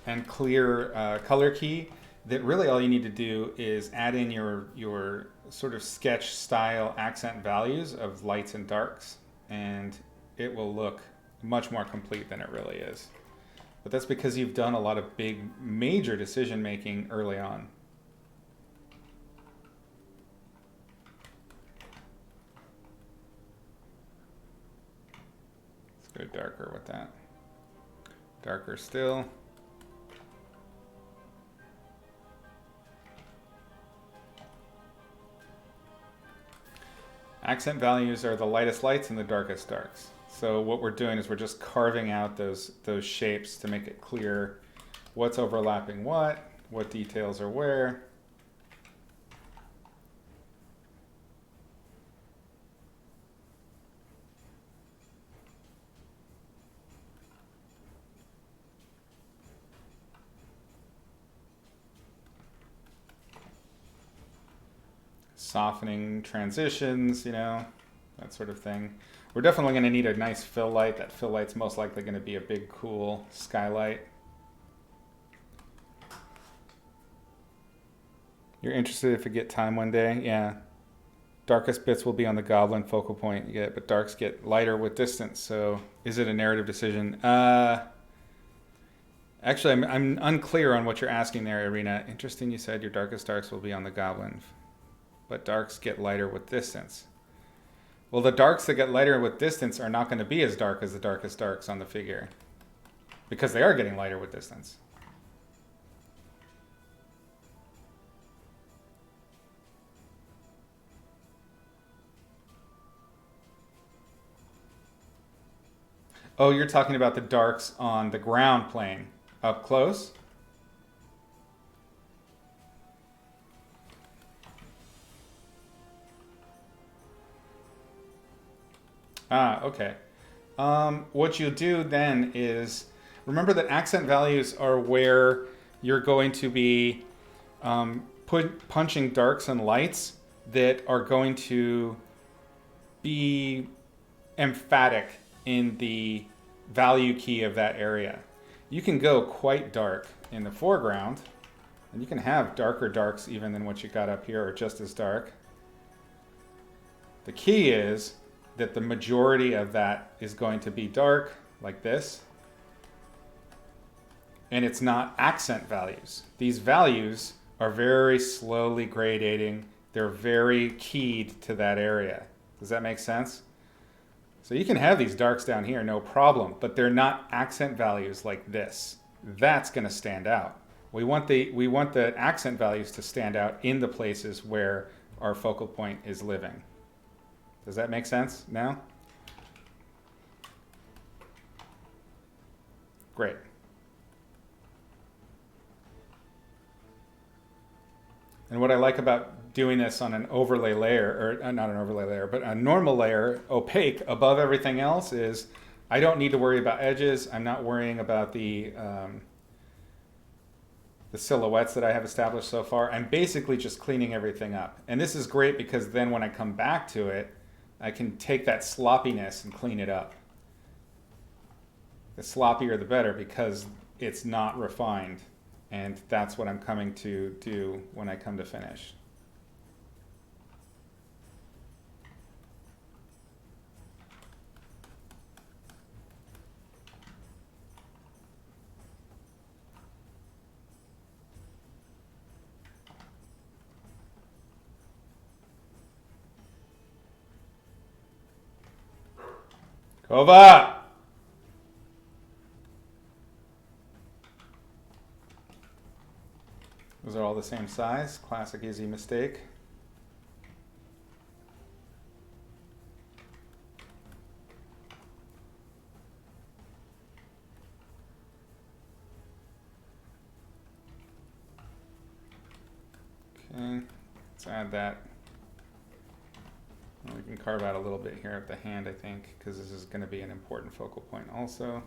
and clear color key, that really all you need to do is add in your sort of sketch style accent values of lights and darks, and it will look much more complete than it really is. But that's because you've done a lot of big, major decision making early on. Let's go darker with that. Darker still. Accent values are the lightest lights and the darkest darks. So what we're doing is we're just carving out those shapes to make it clear what's overlapping what details are where. Softening transitions, you know, that sort of thing. We're definitely going to need a nice fill light. That fill light's most likely going to be a big, cool skylight. You're interested if you get time one day? Yeah. Darkest bits will be on the goblin focal point, you get, but darks get lighter with distance. So is it a narrative decision? Actually, I'm unclear on what you're asking there, Irina. Interesting you said your darkest darks will be on the goblin, but darks get lighter with distance. Well, the darks that get lighter with distance are not going to be as dark as the darkest darks on the figure, because they are getting lighter with distance. Oh, you're talking about the darks on the ground plane, up close? Ah, okay. What you'll do then is, remember that accent values are where you're going to be punching darks and lights that are going to be emphatic in the value key of that area. You can go quite dark in the foreground, and you can have darker darks even than what you got up here, or just as dark. The key is that the majority of that is going to be dark, like this. And it's not accent values. These values are very slowly gradating. They're very keyed to that area. Does that make sense? So you can have these darks down here, no problem, but they're not accent values like this. That's going to stand out. We want the accent values to stand out in the places where our focal point is living. Does that make sense now? Great. And what I like about doing this on an overlay layer, or not an overlay layer, but a normal layer, opaque, above everything else, is I don't need to worry about edges. I'm not worrying about the silhouettes that I have established so far. I'm basically just cleaning everything up. And this is great because then when I come back to it, I can take that sloppiness and clean it up. The sloppier the better, because it's not refined. And that's what I'm coming to do when I come to finish. Kova! Those are all the same size. Classic easy mistake. Okay, let's add that. We can carve out a little bit here at the hand, I think, because this is going to be an important focal point also.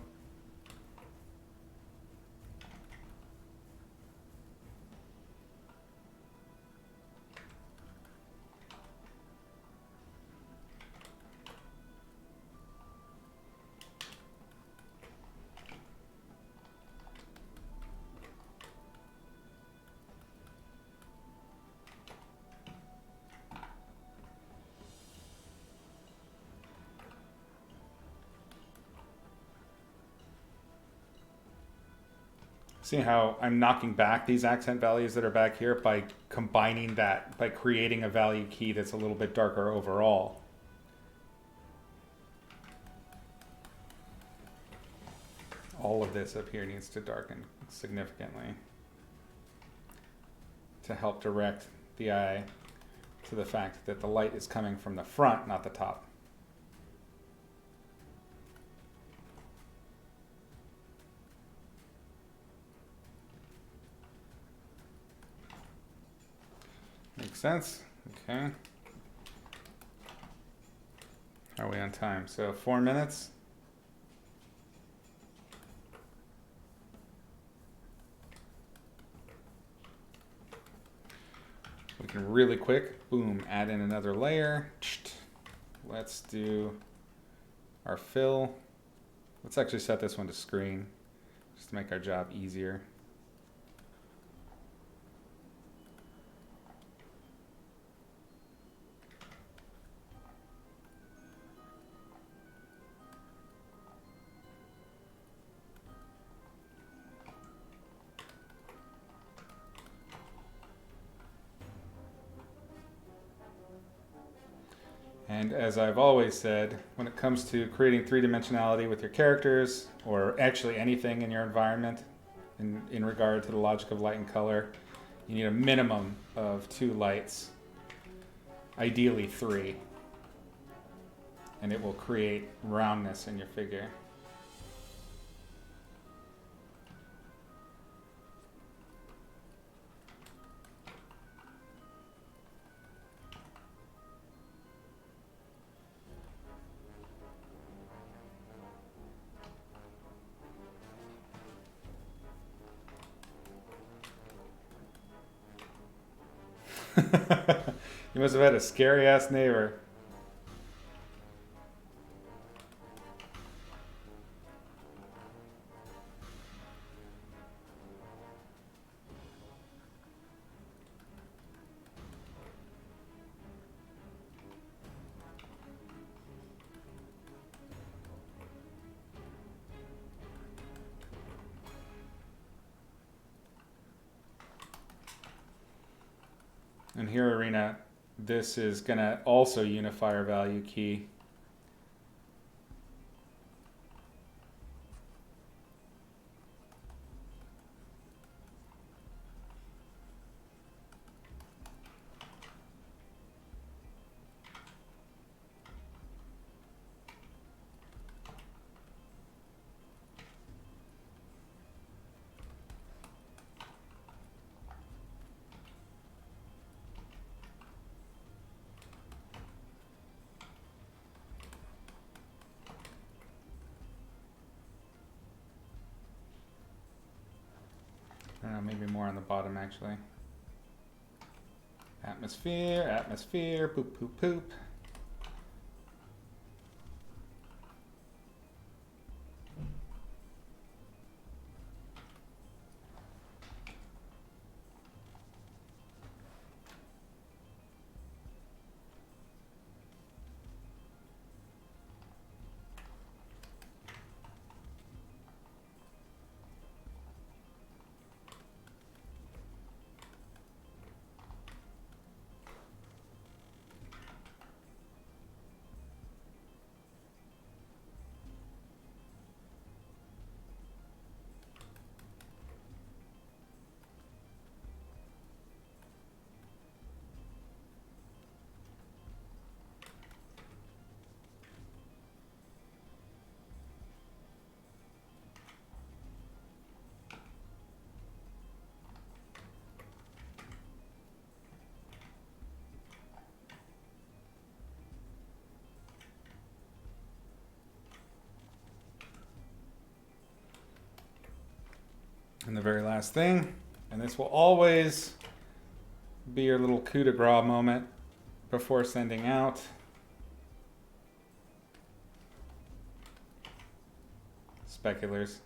See how I'm knocking back these accent values that are back here by combining that, by creating a value key that's a little bit darker overall. All of this up here needs to darken significantly to help direct the eye to the fact that the light is coming from the front, not the top. Makes sense? Okay. How are we on time? So 4 minutes. We can really quick, boom, add in another layer. Let's do our fill. Let's actually set this one to screen just to make our job easier. And as I've always said, when it comes to creating three-dimensionality with your characters, or actually anything in your environment, in regard to the logic of light and color, you need a minimum of 2 lights, ideally 3, and it will create roundness in your figure. You must have had a scary ass neighbor. And here, Arena, this is going to also unify our value key. I don't know, maybe more on the bottom actually. Atmosphere, atmosphere, poop, poop, poop. And the very last thing, and this will always be your little coup de grace moment before sending out. Speculars.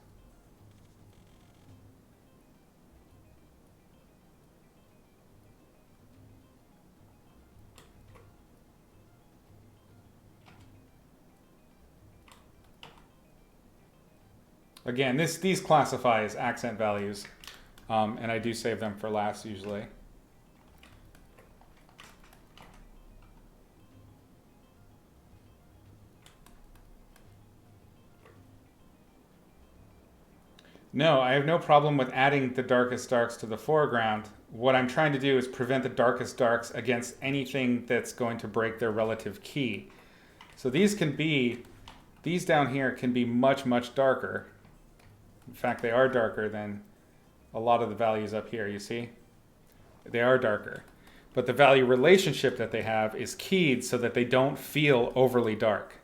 Again, these classify as accent values, and I do save them for last usually. No, I have no problem with adding the darkest darks to the foreground. What I'm trying to do is prevent the darkest darks against anything that's going to break their relative key. So these down here can be much, much darker. In fact, they are darker than a lot of the values up here, you see? They are darker. But the value relationship that they have is keyed so that they don't feel overly dark.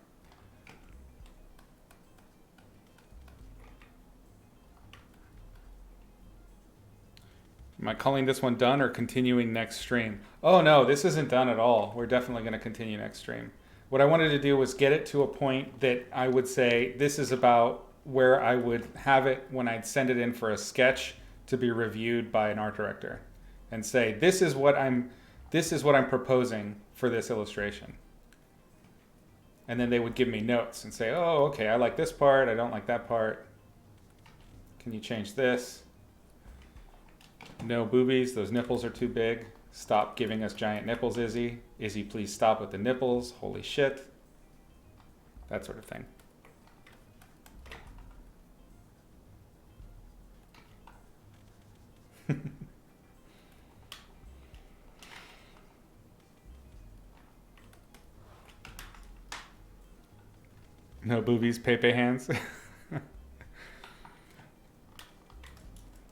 Am I calling this one done or continuing next stream? Oh no, this isn't done at all. We're definitely going to continue next stream. What I wanted to do was get it to a point that I would say this is about where I would have it when I'd send it in for a sketch to be reviewed by an art director and say, this is what I'm proposing for this illustration. And then they would give me notes and say, oh, okay, I like this part, I don't like that part. Can you change this? No boobies, those nipples are too big. Stop giving us giant nipples, Izzy. Izzy, please stop with the nipples. Holy shit. That sort of thing. No boobies, Pepe hands.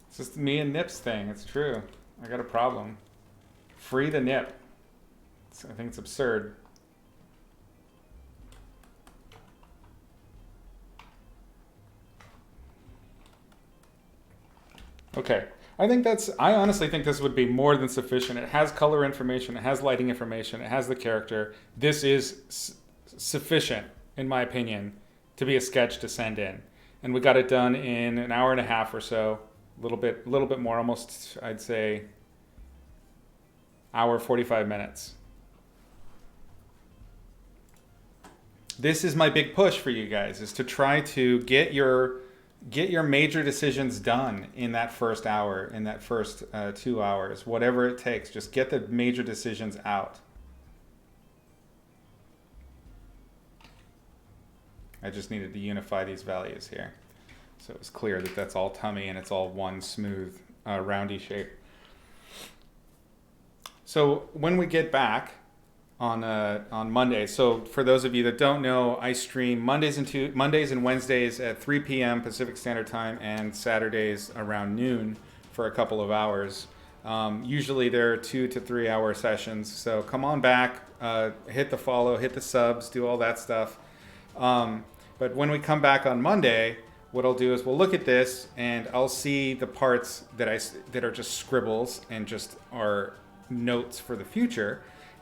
It's just me and nips thing. It's true. I got a problem. Free the nip. I think it's absurd. Okay. I honestly think this would be more than sufficient. It has color information, it has lighting information, it has the character. This is sufficient, in my opinion, to be a sketch to send in. And we got it done in an hour and a half or so. A little bit more, almost, I'd say, hour, 45 minutes. This is my big push for you guys, is to try to get your major decisions done in that first hour, in that first 2 hours, whatever it takes. Just get the major decisions out. I just needed to unify these values here. So it was clear that that's all tummy and it's all one smooth, roundy shape. So when we get back on Monday, so for those of you that don't know, I stream Mondays and Wednesdays at 3 p.m. Pacific Standard Time and Saturdays around noon for a couple of hours. Usually they're 2 to 3 hour sessions. So come on back, hit the follow, hit the subs, do all that stuff. But when we come back on Monday, what I'll do is we'll look at this and I'll see the parts that are just scribbles and just are notes for the future.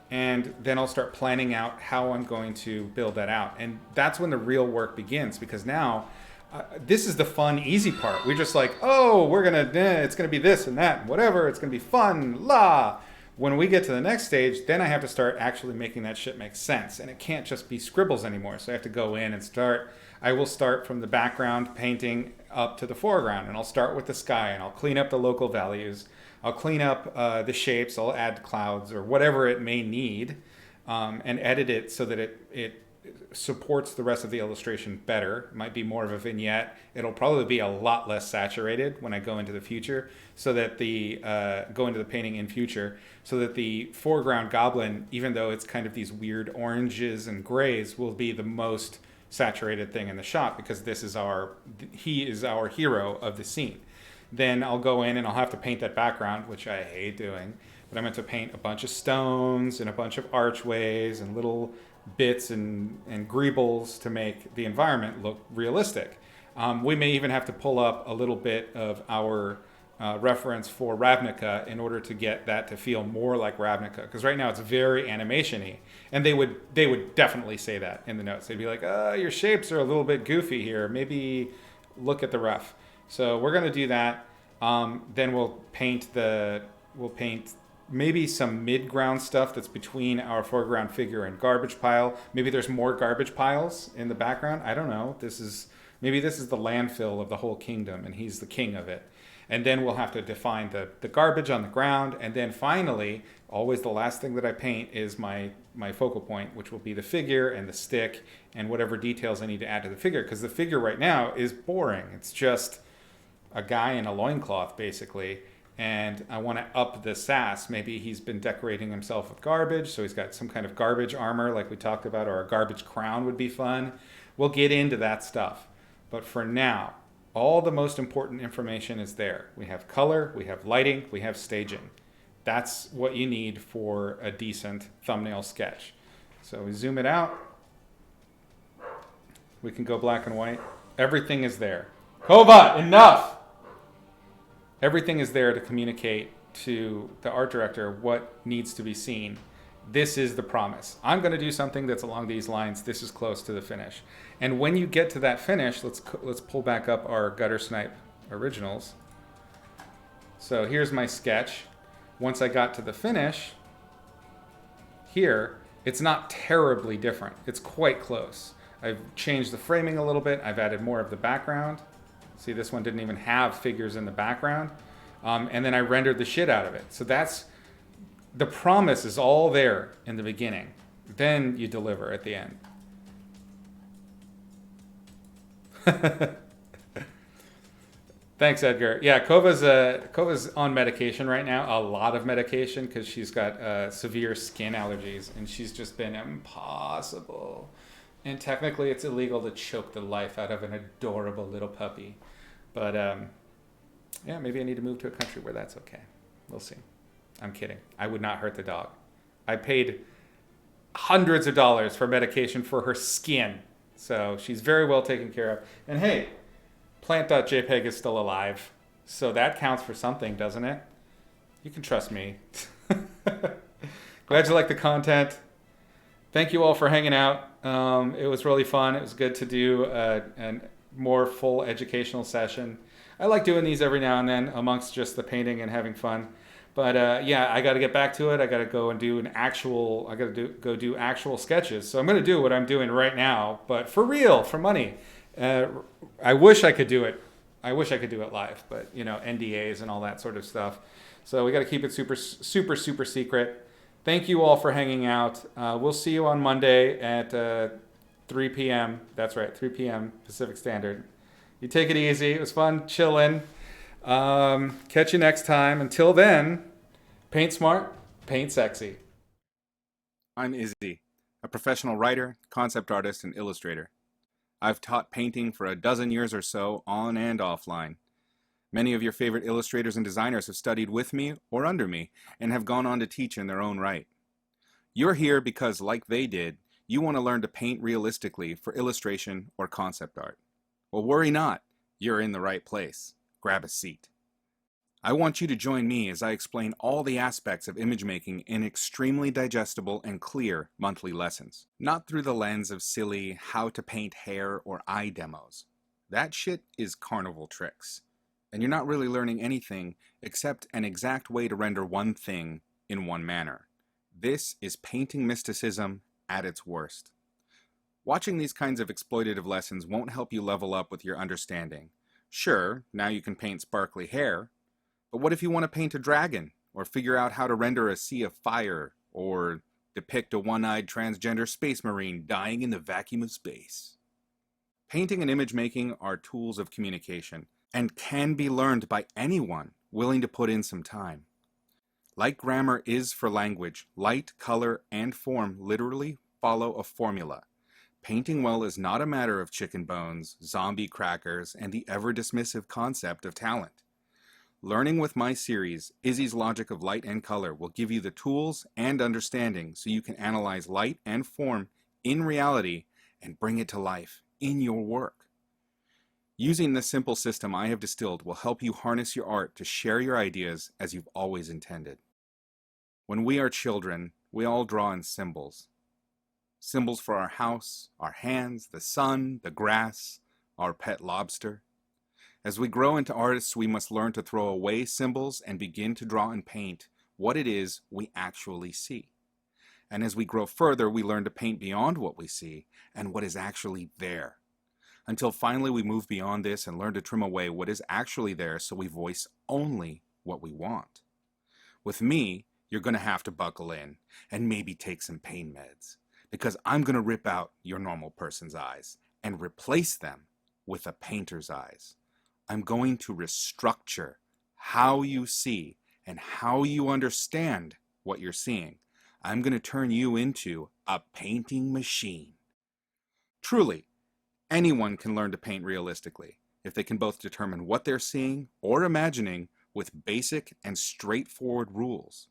And then I'll start planning out how I'm going to build that out. And that's when the real work begins, because now this is the fun, easy part. We're just like, oh, it's going to be this and that, and whatever. It's going to be fun, la. When we get to the next stage, then I have to start actually making that shit make sense. And it can't just be scribbles anymore. So I have to go in and I will start from the background painting up to the foreground. And I'll start with the sky and I'll clean up the local values. I'll clean up the shapes. I'll add clouds or whatever it may need and edit it so that it supports the rest of the illustration better. It might be more of a vignette. It'll probably be a lot less saturated when I go into the future, so that go into the painting in future, so that the foreground goblin, even though it's kind of these weird oranges and grays, will be the most saturated thing in the shot, because he is our hero of the scene. Then I'll go in and I'll have to paint that background, which I hate doing, but I'm meant to paint a bunch of stones and a bunch of archways and little bits and greebles to make the environment look realistic. We may even have to pull up a little bit of our reference for Ravnica in order to get that to feel more like Ravnica, because right now it's very animation-y, and they would definitely say that in the notes. They'd be like, your shapes are a little bit goofy here, maybe look at the ref. So we're going to do that. Then we'll paint maybe some mid-ground stuff that's between our foreground figure and garbage pile. Maybe there's more garbage piles in the background. I don't know. Maybe this is the landfill of the whole kingdom and he's the king of it. And then we'll have to define the garbage on the ground. And then finally, always the last thing that I paint is my focal point, which will be the figure and the stick and whatever details I need to add to the figure. Because the figure right now is boring. It's just a guy in a loincloth, basically, and I want to up the sass. Maybe he's been decorating himself with garbage, so he's got some kind of garbage armor like we talked about, or a garbage crown would be fun. We'll get into that stuff. But for now, all the most important information is there. We have color, we have lighting, we have staging. That's what you need for a decent thumbnail sketch. So we zoom it out. We can go black and white. Everything is there. Kova, enough! Everything is there to communicate to the art director what needs to be seen. This is the promise. I'm going to do something that's along these lines. This is close to the finish. And when you get to that finish, let's pull back up our Gutter Snipe originals. So here's my sketch. Once I got to the finish, here, it's not terribly different. It's quite close. I've changed the framing a little bit. I've added more of the background. See, this one didn't even have figures in the background. And then I rendered the shit out of it. So that's, the promise is all there in the beginning. Then you deliver at the end. Thanks, Edgar. Yeah, Kova's on medication right now, a lot of medication, because she's got severe skin allergies, and she's just been impossible. And technically, it's illegal to choke the life out of an adorable little puppy. But yeah, maybe I need to move to a country where that's okay. We'll see. I'm kidding. I would not hurt the dog. I paid hundreds of dollars for medication for her skin. So she's very well taken care of. And hey, plant.jpg is still alive. So that counts for something, doesn't it? You can trust me. Glad you like the content. Thank you all for hanging out. It was really fun. It was good to do a more full educational session. I like doing these every now and then amongst just the painting and having fun. But yeah, I got to get back to it. I got to go and do go do actual sketches. So I'm going to do what I'm doing right now, but for real, for money. I wish I could do it. I wish I could do it live, but you know, NDAs and all that sort of stuff. So we got to keep it super, super, super secret. Thank you all for hanging out. We'll see you on Monday at 3 p.m. That's right, 3 p.m. Pacific Standard. You take it easy. It was fun chilling. Catch you next time. Until then, paint smart, paint sexy. I'm Izzy, a professional writer, concept artist, and illustrator. I've taught painting for a dozen years or so, on and offline. Many of your favorite illustrators and designers have studied with me or under me and have gone on to teach in their own right. You're here because, like they did, you want to learn to paint realistically for illustration or concept art. Well, worry not. You're in the right place. Grab a seat. I want you to join me as I explain all the aspects of image making in extremely digestible and clear monthly lessons. Not through the lens of silly how to paint hair or eye demos. That shit is carnival tricks. And you're not really learning anything except an exact way to render one thing in one manner. This is painting mysticism at its worst. Watching these kinds of exploitative lessons won't help you level up with your understanding. Sure, now you can paint sparkly hair, but what if you want to paint a dragon, or figure out how to render a sea of fire, or depict a one-eyed transgender space marine dying in the vacuum of space? Painting and image making are tools of communication, and can be learned by anyone willing to put in some time. Like grammar is for language, light, color, and form literally follow a formula. Painting well is not a matter of chicken bones, zombie crackers, and the ever-dismissive concept of talent. Learning with my series, Izzy's Logic of Light and Color, will give you the tools and understanding so you can analyze light and form in reality and bring it to life in your work. Using this simple system I have distilled will help you harness your art to share your ideas as you've always intended. When we are children, we all draw in symbols. Symbols for our house, our hands, the sun, the grass, our pet lobster. As we grow into artists, we must learn to throw away symbols and begin to draw and paint what it is we actually see. And as we grow further, we learn to paint beyond what we see and what is actually there. Until finally we move beyond this and learn to trim away what is actually there so we voice only what we want. With me, you're going to have to buckle in and maybe take some pain meds, because I'm going to rip out your normal person's eyes and replace them with a painter's eyes. I'm going to restructure how you see and how you understand what you're seeing. I'm going to turn you into a painting machine. Truly, anyone can learn to paint realistically if they can both determine what they're seeing or imagining with basic and straightforward rules.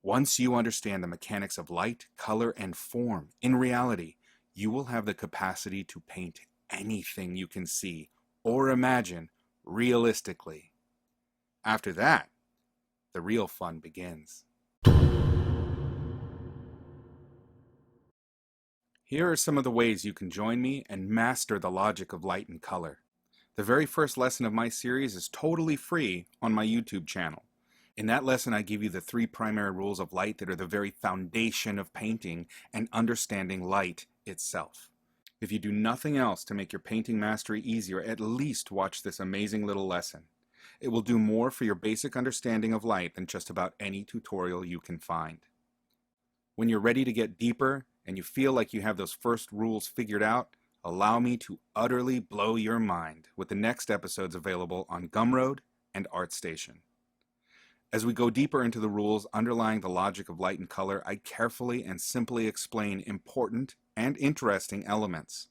Once you understand the mechanics of light, color, and form in reality, you will have the capacity to paint anything you can see or imagine realistically. After that, the real fun begins. Here are some of the ways you can join me and master the logic of light and color. The very first lesson of my series is totally free on my YouTube channel. In that lesson, I give you the 3 primary rules of light that are the very foundation of painting and understanding light itself. If you do nothing else to make your painting mastery easier, at least watch this amazing little lesson. It will do more for your basic understanding of light than just about any tutorial you can find. When you're ready to get deeper and you feel like you have those first rules figured out, allow me to utterly blow your mind with the next episodes available on Gumroad and ArtStation. As we go deeper into the rules underlying the logic of light and color, I carefully and simply explain important and interesting elements.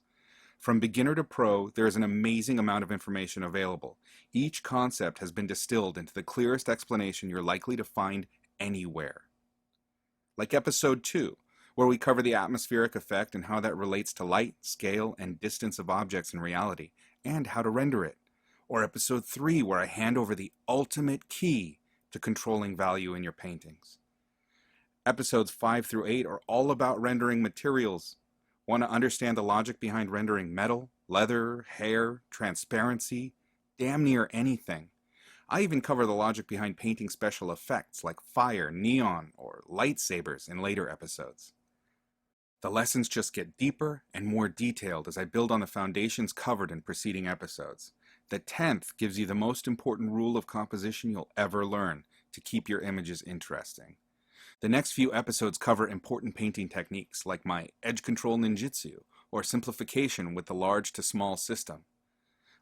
From beginner to pro, there is an amazing amount of information available. Each concept has been distilled into the clearest explanation you're likely to find anywhere. Like episode 2, where we cover the atmospheric effect and how that relates to light, scale, and distance of objects in reality, and how to render it. Or episode 3, where I hand over the ultimate key to controlling value in your paintings. Episodes 5 through 8 are all about rendering materials. Want to understand the logic behind rendering metal, leather, hair, transparency, damn near anything. I even cover the logic behind painting special effects like fire, neon, or lightsabers in later episodes. The lessons just get deeper and more detailed as I build on the foundations covered in preceding episodes. The 10th gives you the most important rule of composition you'll ever learn to keep your images interesting. The next few episodes cover important painting techniques like my edge control ninjutsu or simplification with the large to small system.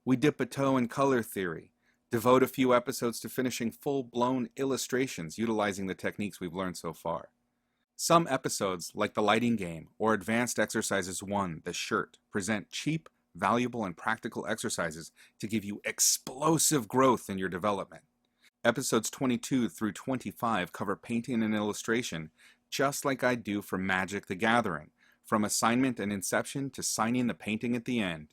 We dip a toe in color theory, devote a few episodes to finishing full-blown illustrations utilizing the techniques we've learned so far. Some episodes, like the lighting game or Advanced Exercises 1, the shirt, present cheap, valuable, and practical exercises to give you explosive growth in your development. Episodes 22 through 25 cover painting and illustration, just like I do for Magic the Gathering, from assignment and inception to signing the painting at the end.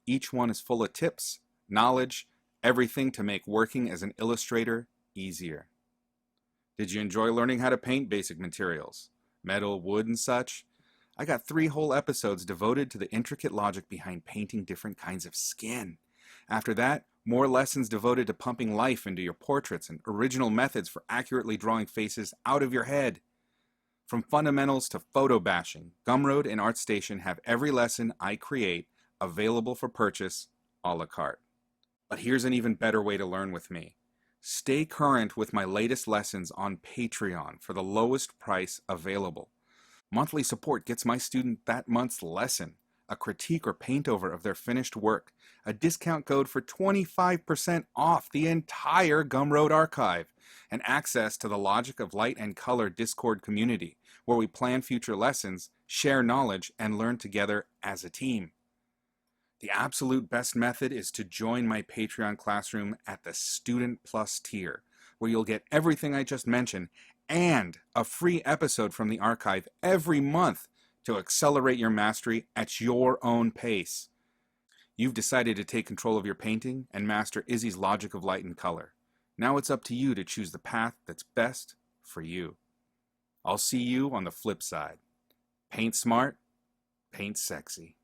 Each one is full of tips, knowledge, everything to make working as an illustrator easier. Did you enjoy learning how to paint basic materials? Metal, wood, and such? I got 3 whole episodes devoted to the intricate logic behind painting different kinds of skin. After that, more lessons devoted to pumping life into your portraits and original methods for accurately drawing faces out of your head. From fundamentals to photo bashing, Gumroad and ArtStation have every lesson I create available for purchase a la carte. But here's an even better way to learn with me. Stay current with my latest lessons on Patreon for the lowest price available. Monthly support gets my student that month's lesson, a critique or paint over of their finished work, a discount code for 25% off the entire Gumroad archive, and access to the Logic of Light and Color Discord community, where we plan future lessons, share knowledge, and learn together as a team. The absolute best method is to join my Patreon classroom at the Student Plus tier, where you'll get everything I just mentioned and a free episode from the archive every month to accelerate your mastery at your own pace. You've decided to take control of your painting and master Izzy's logic of light and color. Now it's up to you to choose the path that's best for you. I'll see you on the flip side. Paint smart, paint sexy.